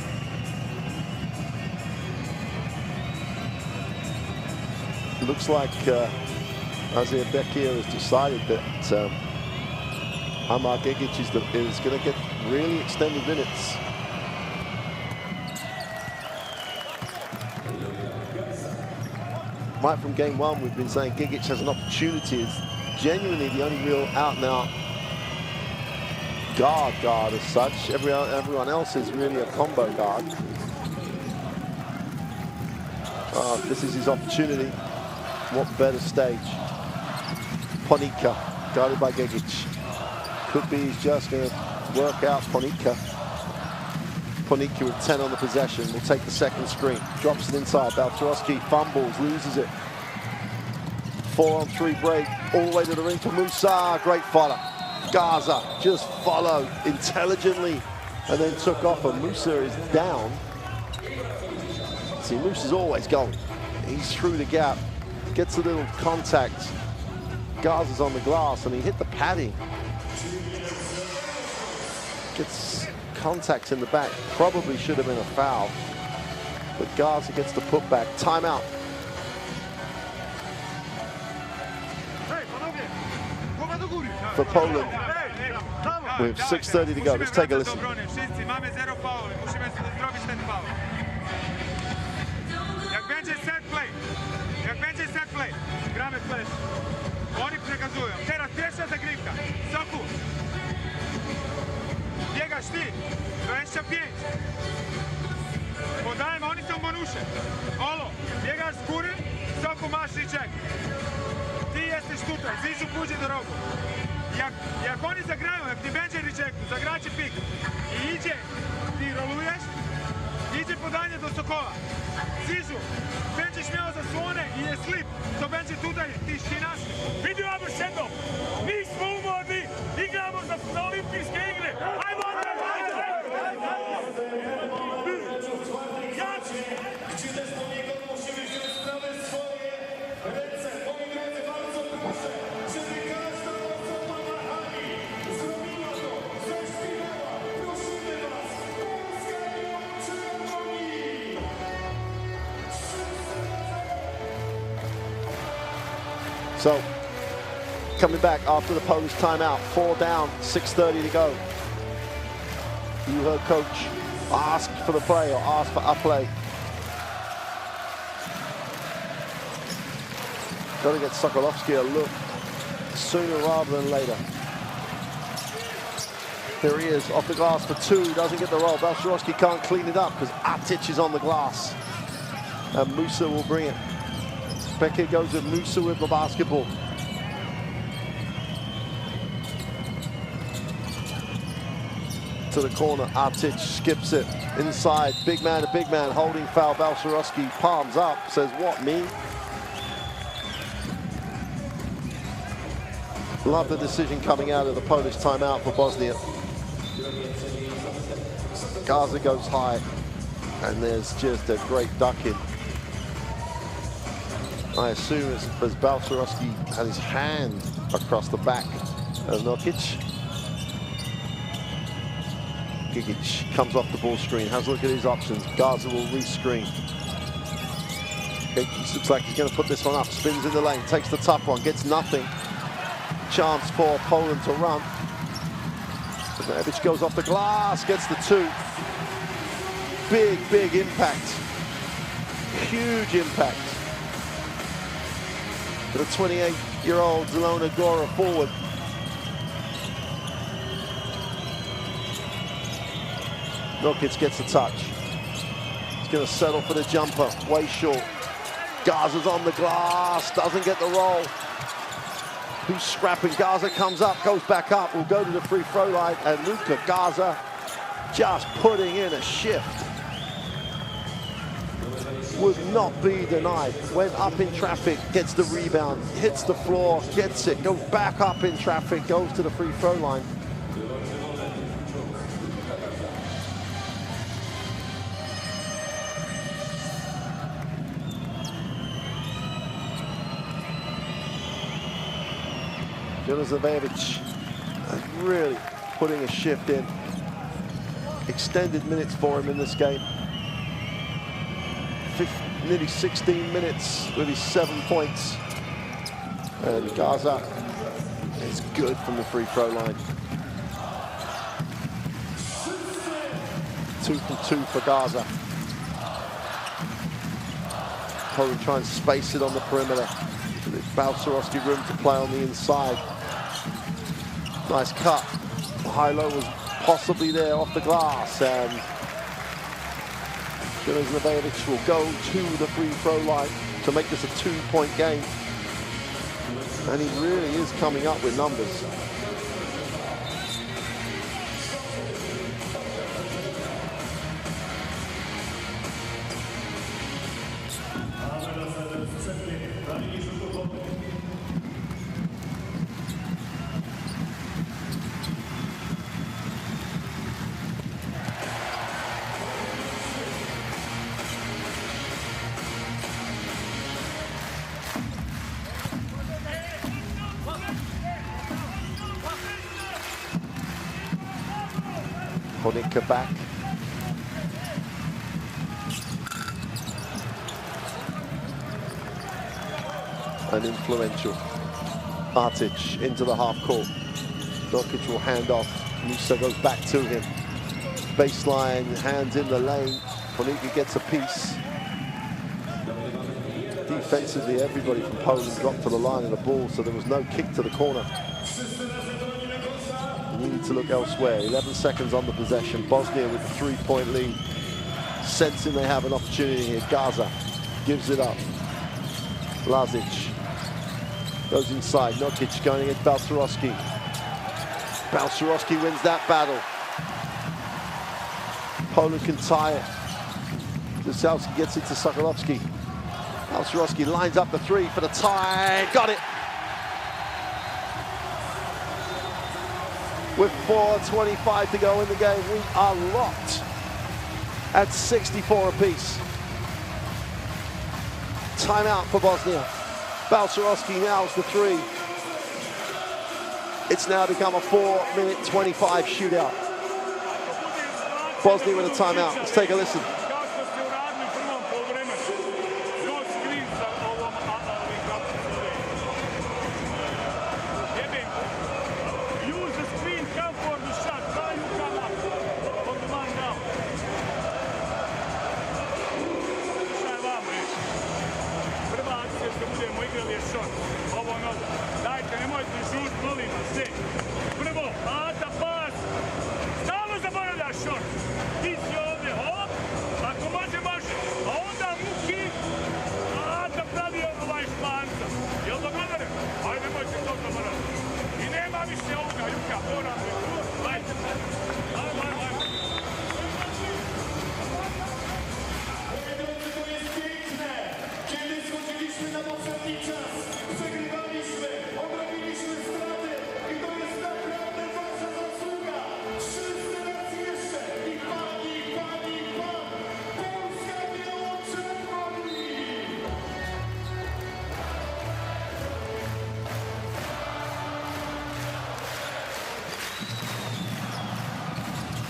It looks like Isaiah Bekir has decided that Amar Gigic is going to get really extended minutes. Right from game one, we've been saying Gigic has an opportunity. It's genuinely the only real out-and-out guard as such. Everyone else is really a combo guard. This is his opportunity. What better stage? Ponica, guarded by Gigic. Could be he's just going to work out Ponica. Ponica with 10 on the possession will take the second screen. Drops it inside. Balcerowski fumbles, loses it. 4-on-3 break, all the way to the ring for Musa. Great follow. Garza just followed intelligently and then took off, and Musa is down. See, Musa's always going. He's through the gap. Gets a little contact. Garza's on the glass and he hit the padding. Gets contact in the back. Probably should have been a foul. But Garza gets the putback. Timeout. For Poland. With 6:30 to go. Let's take a listen. Jak będzie set play, gramy flash. Oni przekazują. Teraz pierwsza zagrywka. Soku. Biegasz ty. 25. Podajemy, oni są bonusze. Olo, biegasz z góry, Soku masz ryczek. Ty jesteś tutaj, Zizu pójdzie do rogu. Jak oni zagrają, jak nie będzie ryczeku, zagracie pik i idzie, ty rolujesz, idzie podanie do Sokola. Zizu, będziesz miał zasłonę i jest slip, to będzie tutaj, ty ścinasz. Vidimo još jednom, mi smo umorni, igramo za olimpijske igre. Ajmo! So, coming back after the Polish timeout, 4 down, 6:30 to go. You heard coach ask for the play or ask for a play. Got to get Sokolovsky a look sooner rather than later. Here he is, off the glass for 2, doesn't get the roll. Balcerowski can't clean it up because Atic is on the glass. And Musa will bring it. Becker goes with Musa with the basketball. To the corner, Atic skips it inside. Big man to big man, holding foul. Balcerowski palms up, says, what, me? Love the decision coming out of the Polish timeout for Bosnia. Garza goes high, and there's just a great ducking. I assume as Balcerowski had his hand across the back of Nurkic. Nokic comes off the ball screen, has a look at his options. Garza will re-screen. Looks like he's going to put this one up, spins in the lane, takes the tough one, gets nothing. Chance for Poland to run. Bogdanovic goes off the glass, gets the two. Big, big impact. Huge impact. For the 28-year-old Zelona Gora forward. Nokic gets a touch. He's going to settle for the jumper, way short. Garza's on the glass, doesn't get the roll. Who's scrapping? Garza comes up, goes back up, will go to the free throw line, and Luka Garza just putting in a shift. Would not be denied. Went up in traffic, gets the rebound, hits the floor, gets it, goes back up in traffic, goes to the free throw line. Herzegovina really putting a shift in. Extended minutes for him in this game. Nearly 16 minutes with his 7 points. And Garza is good from the free throw line. 2 from 2 for Garza. Poland trying to space it on the perimeter. Balcerowski room to play on the inside. Nice cut. High-low was possibly there off the glass, and Herzegovina will go to the free throw line to make this a 2-point game. And he really is coming up with numbers. Honika back. And influential. Artic into the half court. Nokic will hand off. Musa goes back to him. Baseline, hands in the lane. Honika gets a piece. Defensively, everybody from Poland dropped to the line of the ball, so there was no kick to the corner. You need to look elsewhere. 11 seconds on the possession. Bosnia with a 3-point lead. Sensing they have an opportunity here. Garza gives it up. Lazic goes inside. Nokic going against Balcerowski. Balcerowski wins that battle. Poland can tie it. Zasowski gets it to Sokolovski. Balcerowski lines up the three for the tie. Got it. With 4:25 to go in the game, we are locked at 64 apiece. Timeout for Bosnia. Balcerowski nails the three. It's now become a 4-minute 25 shootout. Bosnia with a timeout. Let's take a listen.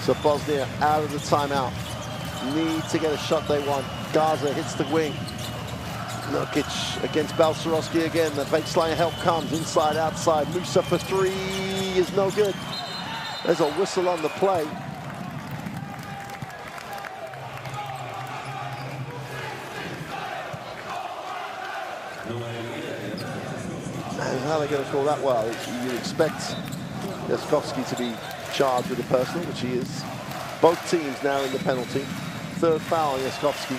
So Bosnia out of the timeout. Need to get a shot they want. Gaza hits the wing. Nurkic against Balcerowski again. The baseline help comes inside, outside. Musa for three is no good. There's a whistle on the play. And how are they going to call that? Well, you'd expect Jaskowski to be charged with a personal, which he is. Both teams now in the penalty. Third foul on Jaskowski.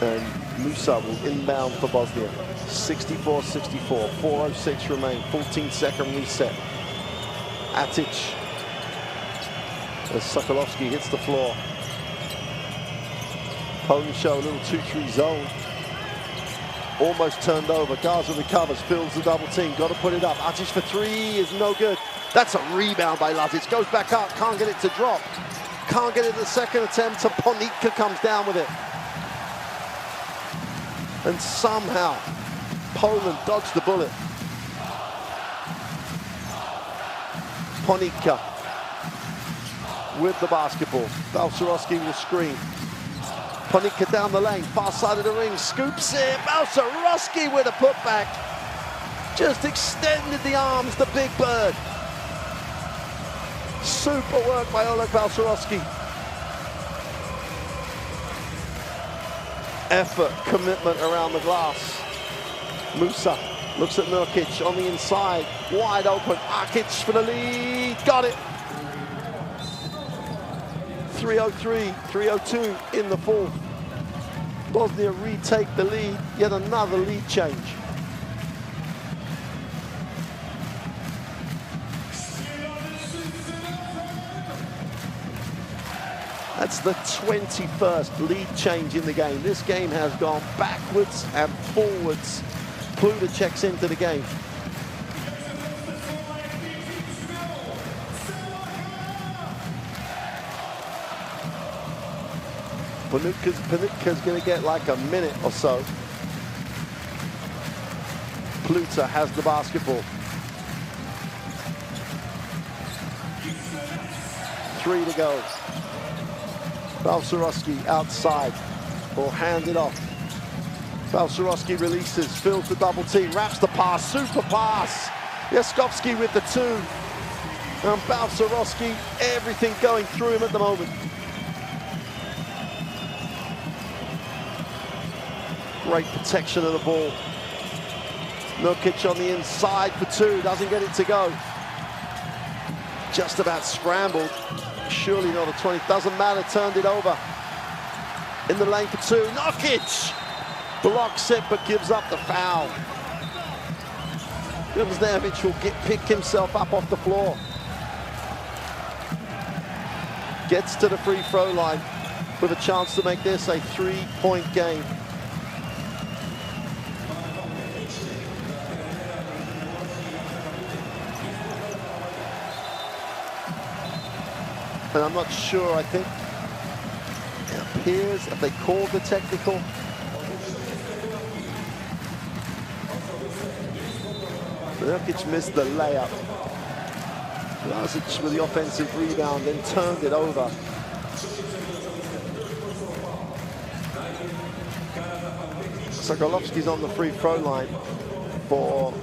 And Musa will inbound for Bosnia. 64-64, 4:06 remain, 14-second reset. Atic, as Sokolovsky hits the floor. Poland show a little 2-3 zone. Almost turned over. Gaza recovers, fills the double team. Got to put it up. Atic for three is no good. That's a rebound by Lazic. Goes back up, can't get it to drop. Can't get it the second attempt. Ponitka comes down with it. And somehow, Poland dodged the bullet. Ponitka with the basketball. Balcerowski will screen. Ponitka down the lane, far side of the ring, scoops it. Balcerowski with a putback. Just extended the arms, the big bird. Super work by Oleg Balcerowski. Effort, commitment around the glass. Musa looks at Nurkic on the inside, wide open. Akic for the lead, got it. 3:03, 3:02 in the fourth. Bosnia retake the lead, yet another lead change. That's the 21st lead change in the game. This game has gone backwards and forwards. Pluta checks into the game. Panitka's going to get like a minute or so. Pluta has the basketball. 3 to go. Balcerowski outside, will hand it off. Balcerowski releases, fills the double team, wraps the pass, super pass. Jaskowski with the 2. And Balcerowski, everything going through him at the moment. Great protection of the ball. Nurkic on the inside for 2, doesn't get it to go. Just about scrambled. Surely not a 20, doesn't matter, turned it over. In the lane for 2, Nurkic! Blocks it, but gives up the foul. Gumsnevich will pick himself up off the floor. Gets to the free throw line with a chance to make this a 3-point game. And I'm not sure, I think it appears, if they called the technical. Nurkic missed the layup. Lazic with the offensive rebound, then turned it over. Sokolovsky's on the free throw line for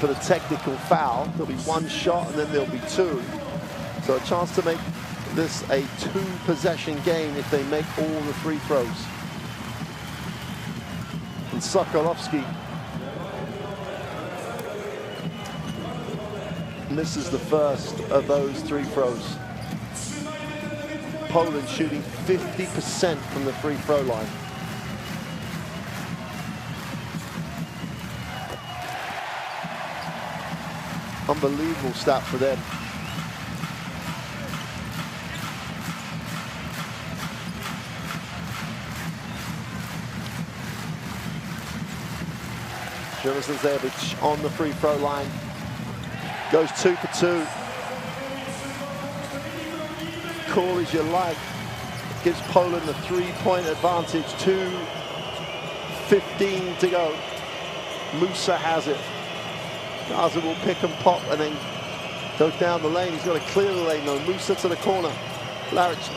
the technical foul. There'll be 1 shot and then there'll be 2. So a chance to make this a 2-possession game if they make all the free throws. And Sokolovsky misses the first of those 3 throws. Poland shooting 50% from the free throw line. Unbelievable stat for them. Herzegovina on the free throw line. Goes 2 for 2. Call as you like. Gives Poland a 3-point advantage. 2:15 to go. Musa has it. Gaza will pick and pop and then Goes down the lane, he's got to clear the lane though. Musa to the corner.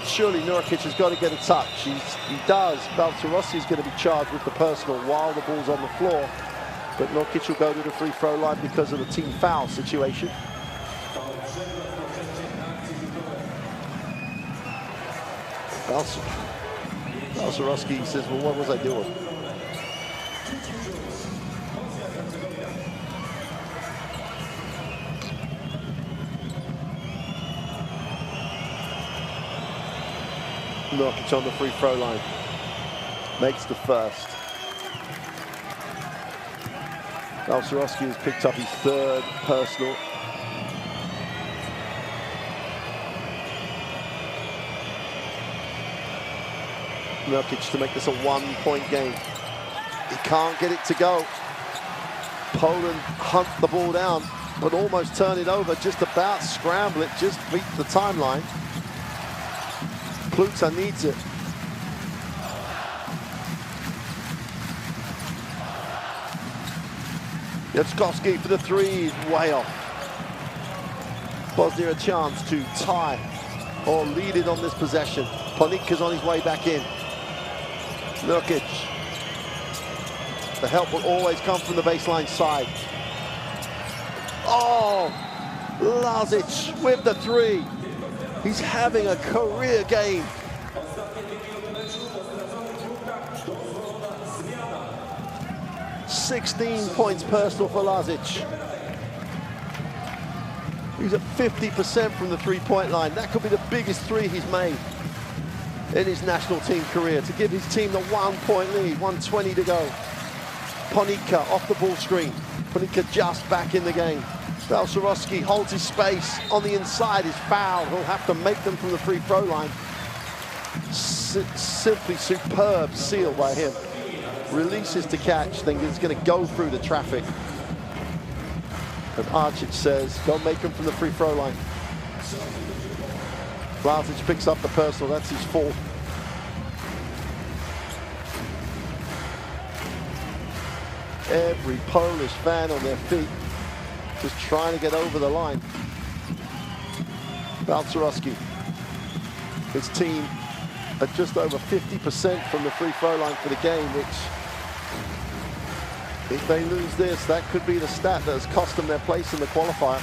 Surely Nurkic has got to get a touch. He does. Balcerossi is going to be charged with the personal while the ball's on the floor. But Nurkic will go to the free throw line because of the team foul situation. Balcerossi says, well, what was I doing? Nurkic on the free throw line. Makes the first. Balcerossi has picked up his third personal. Nurkic to make this a one-point game. He can't get it to go. Poland hunt the ball down, but almost turn it over, just about scramble it, just beat the timeline. Pluta needs it. Jackovski for the three, way off. Bosnia a chance to tie or lead it on this possession. Ponika's on his way back in. Nurkic. The help will always come from the baseline side. Oh, Lazic with the three. He's having a career game. $16 points personal for Lazic. He's at 50% from the three-point line. That could be the biggest three he's made in his national team career to give his team the 1-point lead, 1:20 to go. Ponika off the ball screen. Ponika just back in the game. Balcerossi holds his space on the inside, is fouled. He'll have to make them from the free throw line. Simply superb seal by him. Releases to catch, then he's going to go through the traffic. And Arcic says, don't make him from the free throw line. Lazic picks up the personal, that's his fourth. Every Polish fan on their feet, just trying to get over the line. Balcerossi, his team at just over 50% from the free throw line for the game, which, if they lose this, that could be the stat that has cost them their place in the qualifier.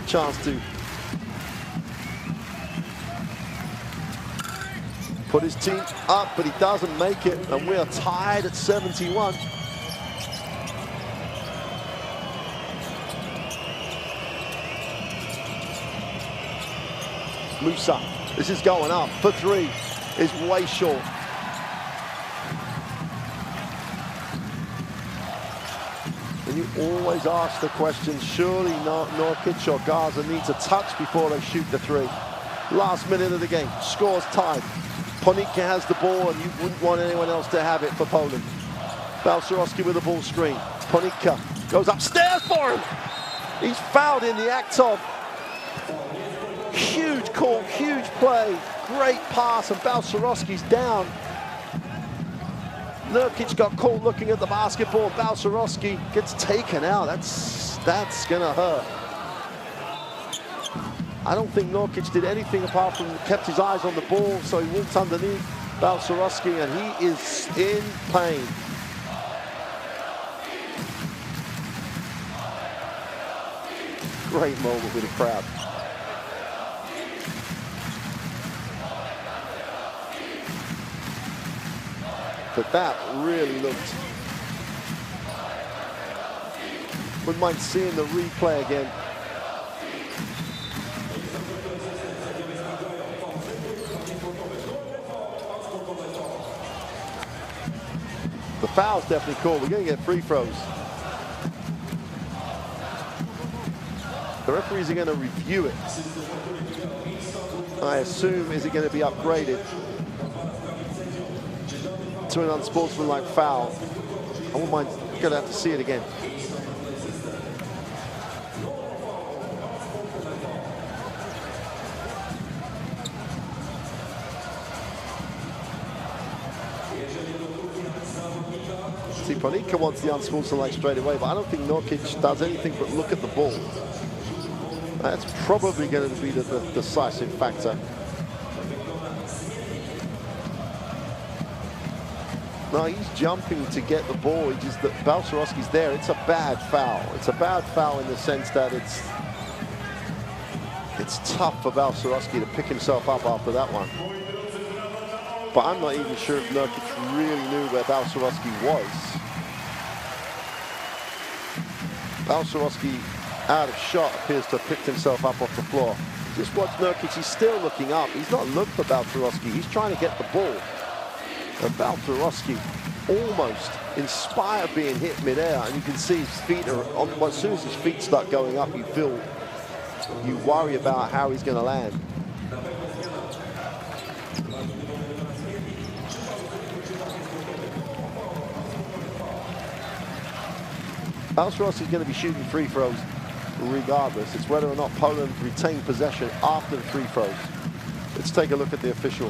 Chance to put his team up, but he doesn't make it, and we are tied at 71. Musa, this is going up for three, is way short. And you always ask the question, surely Nurkic or Gaza needs a touch before they shoot the three. Last minute of the game, scores tied. Ponika has the ball, and you wouldn't want anyone else to have it for Poland. Balcerossi with the ball screen. Ponika goes upstairs for him. He's fouled in the act of. Huge call, huge play, great pass, and Balcerosski's down. Nurkic got caught looking at the basketball. Balcerossi gets taken out. That's gonna hurt. I don't think Nurkic did anything apart from kept his eyes on the ball, so he walked underneath Balcerossi, and he is in pain. Great moment with the crowd. But that really looked... Wouldn't mind seeing the replay again. The foul's definitely called. We're going to get free throws. The referees are going to review it. I assume, is it going to be upgraded to an unsportsmanlike foul? I wouldn't mind, going to have to see it again. See, Ponika wants the unsportsmanlike straight away, but I don't think Nurkic does anything but look at the ball. That's probably going to be the decisive factor. No, he's jumping to get the ball. He just, Balcerowski's there. It's a bad foul. It's a bad foul in the sense that it's tough for Balcerowski to pick himself up after that one. But I'm not even sure if Nurkic really knew where Balcerowski was. Balcerowski, out of shot, appears to have picked himself up off the floor. Just watch Nurkic. He's still looking up. He's not looked for Balcerowski. He's trying to get the ball. And Balcerowski almost inspired being hit midair, and you can see his feet are on. Well, as soon as his feet start going up, you worry about how he's going to land. Balcerowski is going to be shooting free throws regardless. It's whether or not Poland retain possession after the free throws. Let's take a look at the official.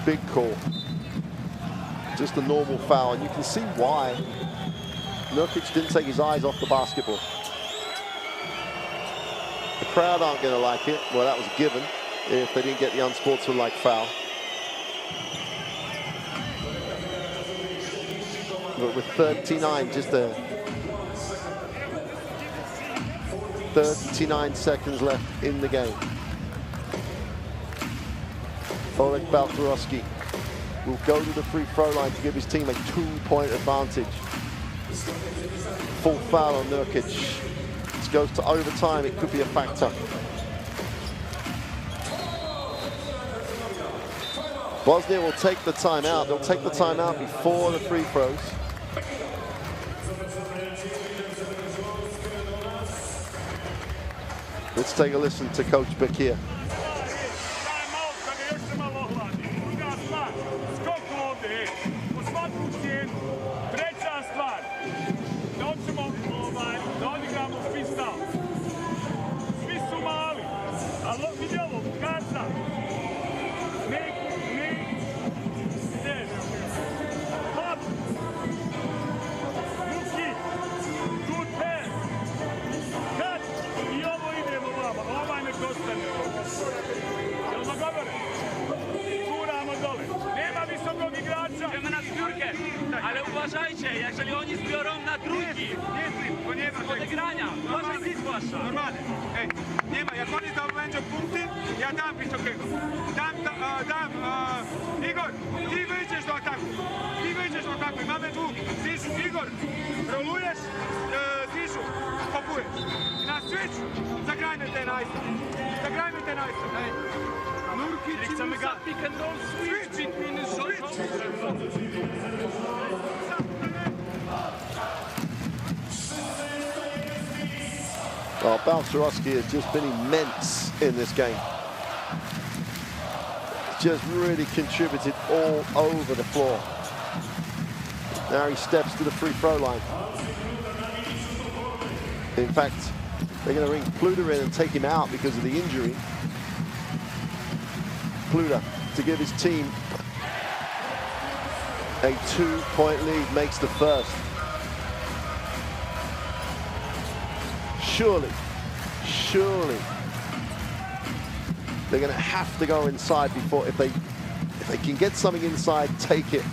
Big call. Just a normal foul, and you can see why Nurkic didn't take his eyes off the basketball. The crowd aren't going to like it. Well, that was a given if they didn't get the unsportsmanlike foul. But with 39, just 39 seconds left in the game. Oleg Balcerowski will go to the free throw line to give his team a 2-point advantage. Full foul on Nurkic. This goes to overtime. It could be a factor. Bosnia will take the timeout. They'll take the timeout before the free throws. Let's take a listen to Coach Bekir. Ale uważajcie, jeżeli oni zbiorą na trójki z odegrania, uważajcie zwłaszcza. Normalnie. Ej, nie ma, jak oni zdobędą punkty, ja dam wysokiego. Igor, ty wyjdziesz do ataku. Mamy dwóch. Igor, rolujesz, Ziszu, kopujesz. Na switch, zagrajmy ten ice. Ej. Nurkic, Chcemy pick and roll switch between the shots. Well, Balcerowski has just been immense in this game. Just really contributed all over the floor. Now he steps to the free throw line. In fact, they're going to bring Pluta in and take him out because of the injury. Pluta to give his team a 2-point lead, makes the first. Surely, they're going to have to go inside before, if they can get something inside, take it.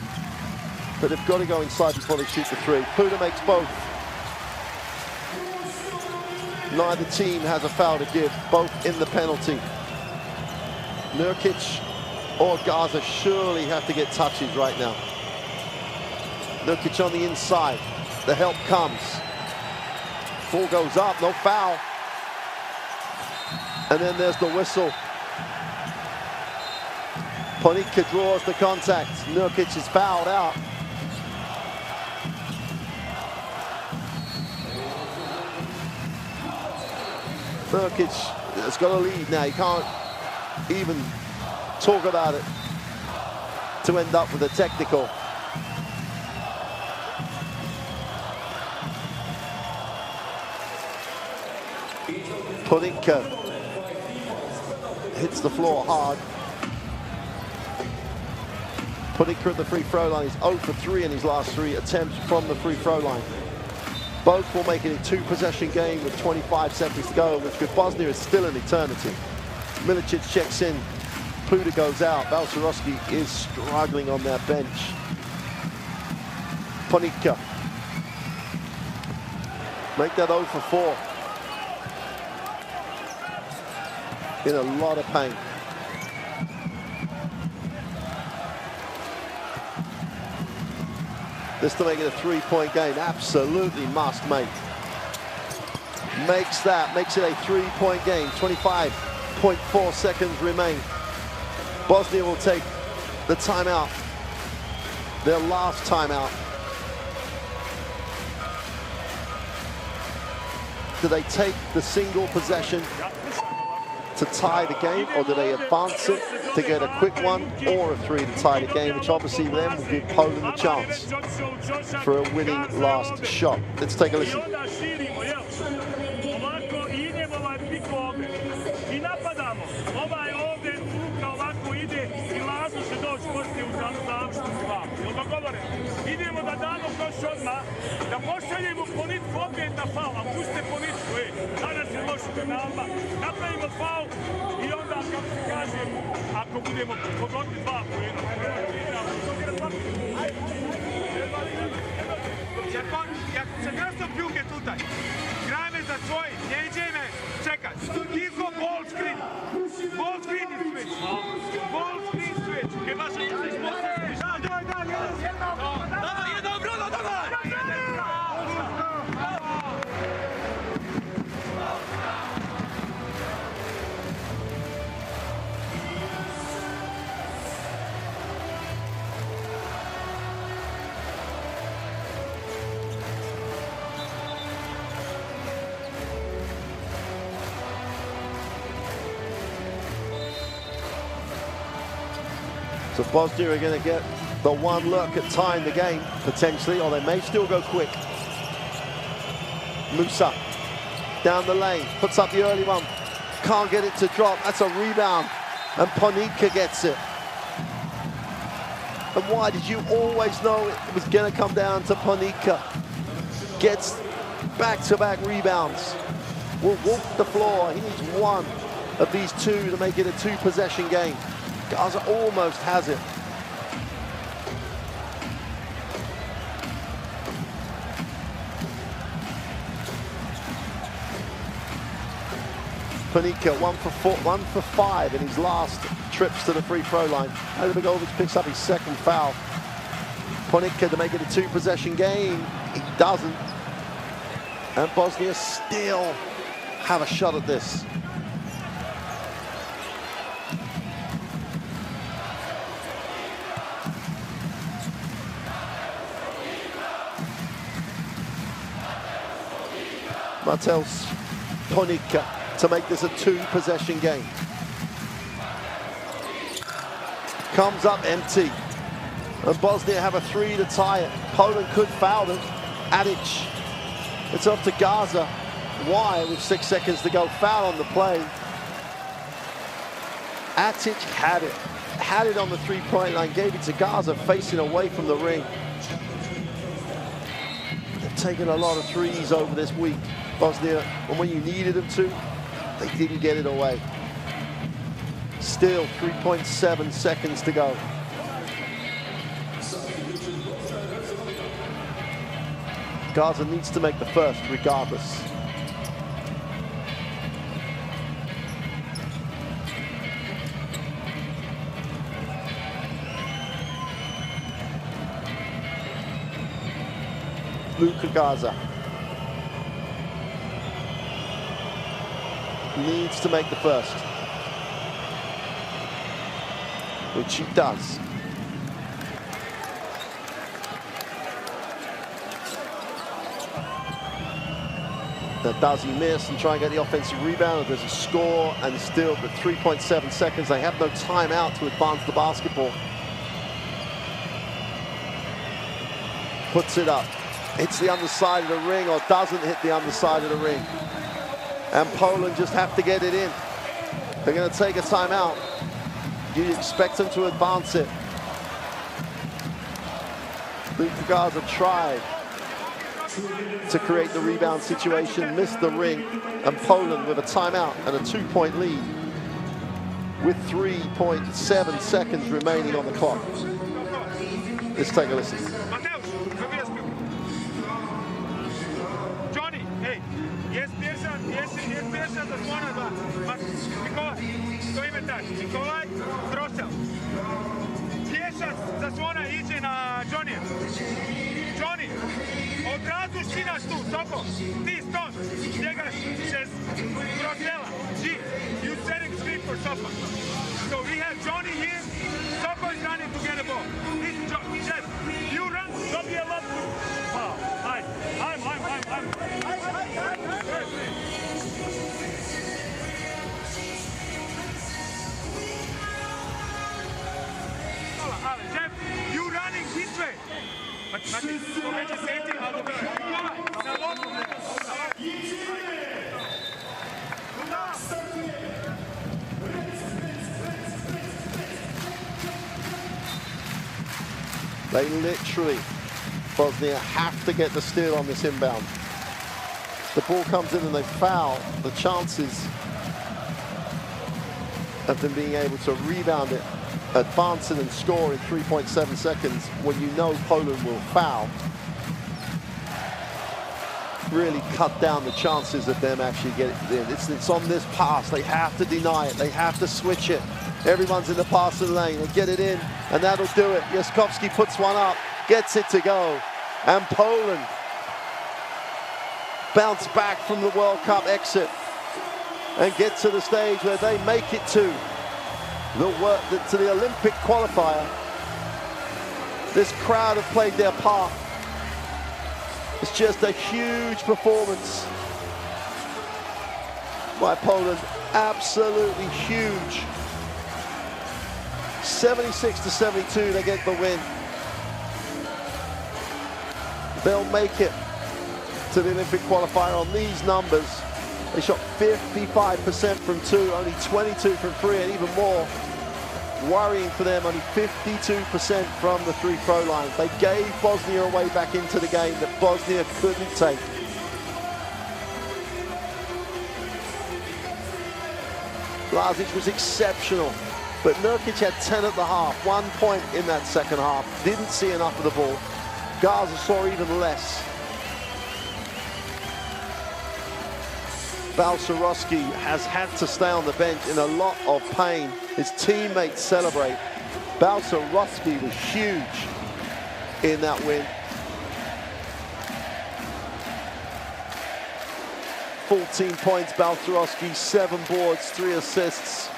But they've got to go inside before they shoot the three. Pluta makes both. Neither team has a foul to give, both in the penalty. Nurkic or Gaza surely have to get touches right now. Nurkic on the inside. The help comes. Ball goes up, no foul. And then there's the whistle. Ponika draws the contact. Nurkic is fouled out. Nurkic has got a lead now. He can't even talk about it to end up with a technical. Ponika hits the floor hard. Ponika at the free throw line. He's 0 for 3 in his last 3 attempts from the free throw line. Both will make it a 2-possession game with 25 seconds to go, which with Bosnia is still an eternity. Milicic checks in. Pluda goes out. Balcerowski is struggling on their bench. Ponika. Make that 0 for 4. In a lot of pain. This to make it a 3-point game. Absolutely must make. Makes it a 3-point game. 25.4 seconds remain. Bosnia will take the timeout. Their last timeout. Do they take the single possession to tie the game, or do they advance it to get a quick one or a 3 to tie the game, which obviously then will give Poland a chance for a winning last shot. Let's take a listen. Idemo da damo kroz odmah, da pošaljemo Ponitku opet na faul, a puste Ponitku, danas je loš penalma, napravimo faul i onda, kako se kaže, ako budemo pogodili 2 poena. Jak se drasno piłkę tutaj, gramy za swoje, nie idziemy czekać, tylko ball screen i switch, ball screen switch, chyba, że jesteś mocno So Bosnia are going to get the one look at tying the game, potentially, or they may still go quick. Musa down the lane, puts up the early one. Can't get it to drop. That's a rebound. And Ponika gets it. And why did you always know it was going to come down to Ponika? Gets back-to-back rebounds. Will walk the floor. He needs one of these 2 to make it a 2-possession game. Gaza almost has it. Ponika 1 for 5 in his last trips to the free throw line. Herzegovina picks up his 2nd foul. Ponika to make it a 2-possession game. He doesn't. And Bosnia still have a shot at this. Martels Ponika to make this a 2-possession game. Comes up empty. And Bosnia have a 3 to tie it. Poland could foul them. Adic. It's off to Gaza. Why with 6 seconds to go? Foul on the play. Adic had it. Had it on the 3-point line. Gave it to Gaza facing away from the ring. They've taken a lot of 3s over this week. Bosnia, and when you needed them to, they didn't get it away. Still 3.7 seconds to go. Gaza needs to make the first regardless. Luka Gaza needs to make the first, which he does. Now, does he miss and try and get the offensive rebound? There's a score, and still with 3.7 seconds, they have no timeout to advance the basketball. Puts it up. Hits the underside of the ring, or doesn't hit the underside of the ring. And Poland just have to get it in. They're going to take a timeout. You expect them to advance it. Luka Garza tried to create the rebound situation, missed the ring, and Poland with a timeout and a 2-point lead with 3.7 seconds remaining on the clock. Let's take a listen. Johnny, hey, jest pierwsza zasłona dla Mikołaj, stoimy tak, Mikołaj, Drosel. Pierwsza zasłona idzie na Johnny. Johnny, od razu ścinasz tu, Soko, ty stąd, biegasz przez Drosela. G, you setting screen for Soko. So we have Johnny here, Soko is running to get a ball. Jeff, you run, Don't be allowed to foul. I'm. Jeff, you running this way. Znači, poveća safety, ali na lopu. They literally, Bosnia, have to get the steal on this inbound. The ball comes in and they foul. The chances of them being able to rebound it, advancing and score in 3.7 seconds when you know Poland will foul, really cut down the chances of them actually getting it in. It's on this pass. They have to deny it. They have to switch it. Everyone's in the passing lane. They get it in, and that'll do it. Jaskowski puts one up, gets it to go, and Poland bounce back from the World Cup exit and get to the stage where they make it to the Olympic qualifier. This crowd have played their part. It's just a huge performance by Poland, absolutely huge. 76-72, they get the win. They'll make it to the Olympic qualifier on these numbers. They shot 55% from two, only 22 from three, and even more worrying for them, only 52% from the three-throw line. They gave Bosnia a way back into the game that Bosnia couldn't take. Blažić was exceptional, but Nurkic had 10 at the half, 1 point in that second half. Didn't see enough of the ball. Garza saw even less. Balcerowski has had to stay on the bench in a lot of pain. His teammates celebrate. Balcerowski was huge in that win. 14 points, Balcerowski, 7 boards, 3 assists.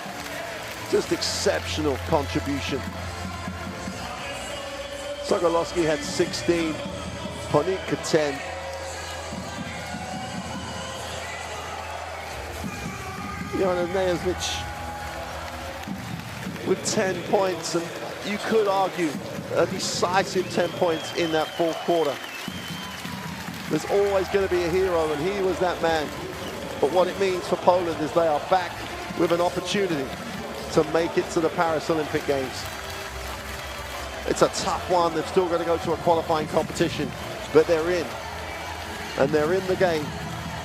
Just exceptional contribution. Sokolowski had 16, Ponitka 10. Jovan Nejević with 10 points, and you could argue a decisive 10 points in that fourth quarter. There's always going to be a hero, and he was that man. But what it means for Poland is they are back with an opportunity to make it to the Paris Olympic Games. It's a tough one. They've still got to go to a qualifying competition, but they're in. And they're in the game.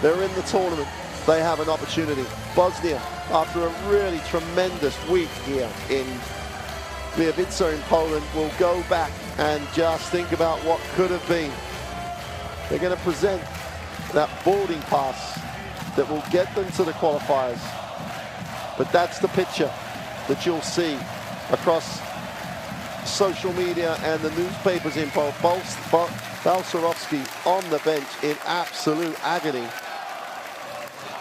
They're in the tournament. They have an opportunity. Bosnia, after a really tremendous week here in Gliwice in Poland, will go back and just think about what could have been. They're going to present that boarding pass that will get them to the qualifiers. But that's the picture that you'll see across social media and the newspapers in Poland. Balcerowski on the bench in absolute agony.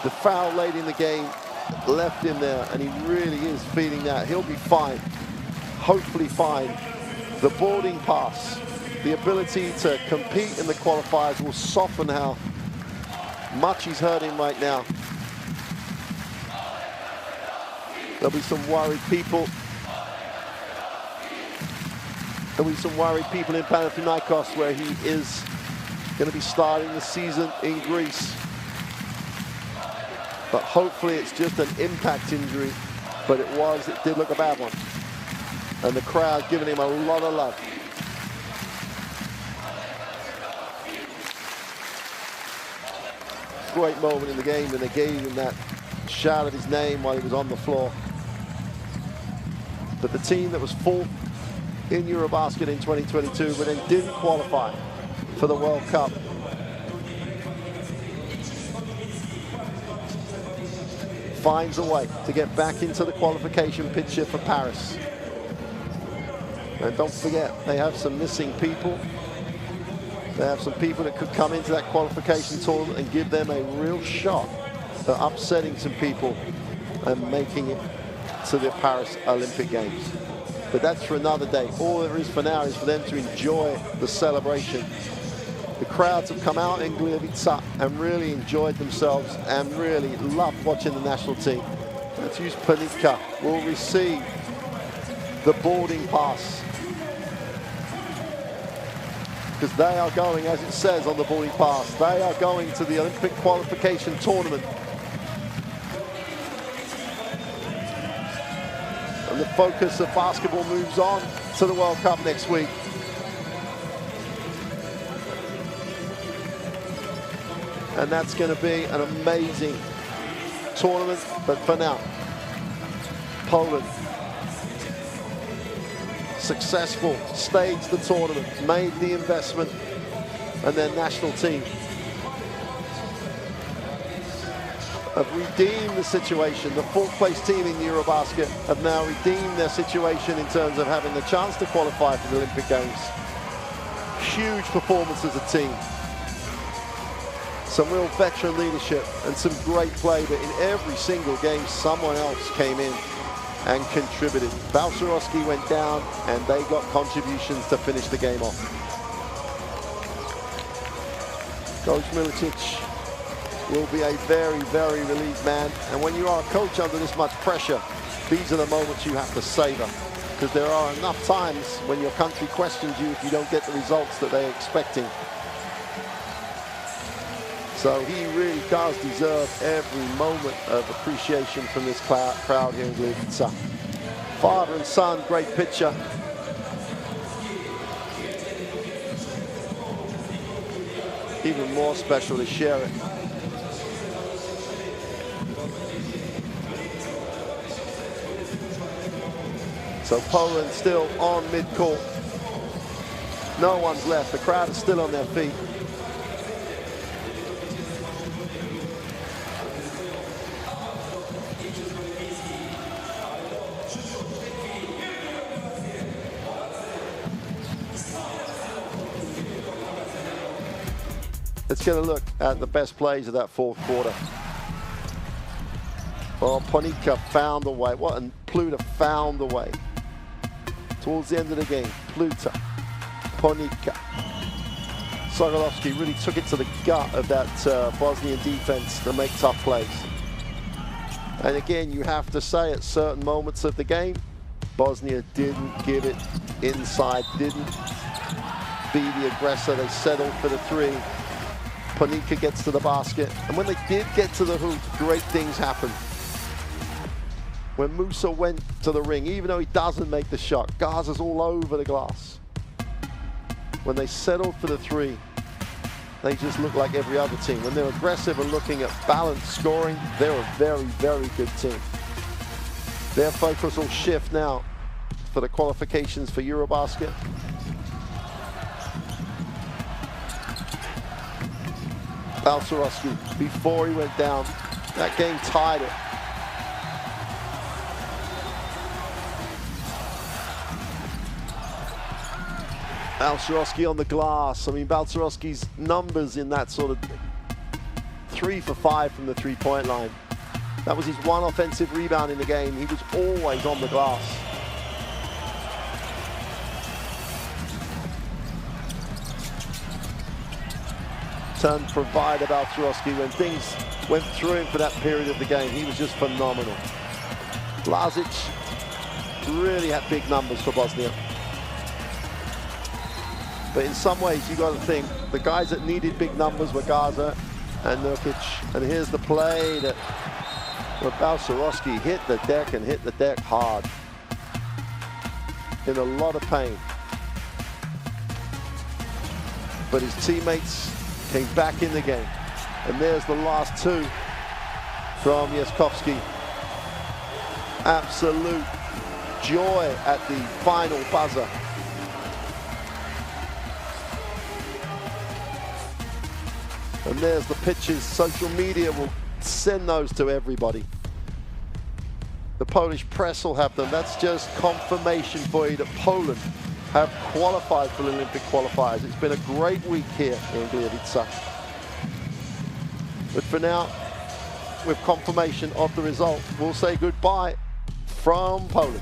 The foul late in the game left him there, and he really is feeling that. He'll be fine, hopefully fine. The boarding pass, the ability to compete in the qualifiers will soften how much he's hurting right now. There'll be some worried people. There'll be some worried people in Panathinaikos, where he is going to be starting the season in Greece. But hopefully it's just an impact injury, but it did look a bad one. And the crowd giving him a lot of love. great moment in the game when they gave him that shout of his name while he was on the floor. But the team that was fourth in Eurobasket in 2022 but then didn't qualify for the World Cup finds a way to get back into the qualification picture for Paris. And don't forget, they have some missing people. They have some people that could come into that qualification tournament and give them a real shot at upsetting some people and making it to the Paris Olympic Games. But that's for another day. All there is for now is for them to enjoy the celebration. The crowds have come out in Gliwice and really enjoyed themselves and really loved watching the national team. Mateusz Panika will receive the boarding pass, because they are going, as it says on the boarding pass, they are going to the Olympic qualification tournament. And the focus of basketball moves on to the World Cup next week. And that's going to be an amazing tournament. But for now, Poland, successful, staged the tournament, made the investment, and their national team have redeemed the situation. The fourth place team in Eurobasket have now redeemed their situation in terms of having the chance to qualify for the Olympic Games. Huge performance as a team. Some real veteran leadership and some great play, but in every single game, someone else came in and contributed. Balcerowski went down and they got contributions to finish the game off. Coach Milicic will be a very, very relieved man. And when you are a coach under this much pressure, these are the moments you have to savor, because there are enough times when your country questions you if you don't get the results that they're expecting. So he really does deserve every moment of appreciation from this crowd here in Gliwice. Father and son, great picture. Even more special to share it. So Poland still on mid-court. No one's left. The crowd is still on their feet. Let's get a look at the best plays of that fourth quarter. Well, Panika found a way. What? And Pluta found a way. Towards the end of the game, Pluta, Panika. Sokolovsky really took it to the gut of that Bosnian defense to make tough plays. And again, you have to say at certain moments of the game, Bosnia didn't give it inside, didn't be the aggressor. They settled for the three. Panika gets to the basket, and when they did get to the hoop, great things happened. When Musa went to the ring, even though he doesn't make the shot, Gaza's all over the glass. When they settled for the three, they just look like every other team. When they're aggressive and looking at balanced scoring, they're a very, very good team. Their focus will shift now for the qualifications for Eurobasket. Balcerowski, before he went down, that game tied it. Balcerowski on the glass. I mean, Balcerowski's numbers in that sort of 3 for 5 from the three-point line. That was his one offensive rebound in the game. He was always on the glass. Turn provider Balcerowski when things went through him for that period of the game. He was just phenomenal. Lazic really had big numbers for Bosnia. But in some ways, you got to think the guys that needed big numbers were Gaza and Nurkic. And here's the play that where Balcerowski hit the deck and hit the deck hard. In a lot of pain. But his teammates came back in the game. And there's the last two from Jaskowski. Absolute joy at the final buzzer. And there's the pictures. Social media will send those to everybody. The Polish press will have them. That's just confirmation for you that Poland have qualified for the Olympic qualifiers. It's been a great week here in Gliwice. But for now, with confirmation of the result, we'll say goodbye from Poland.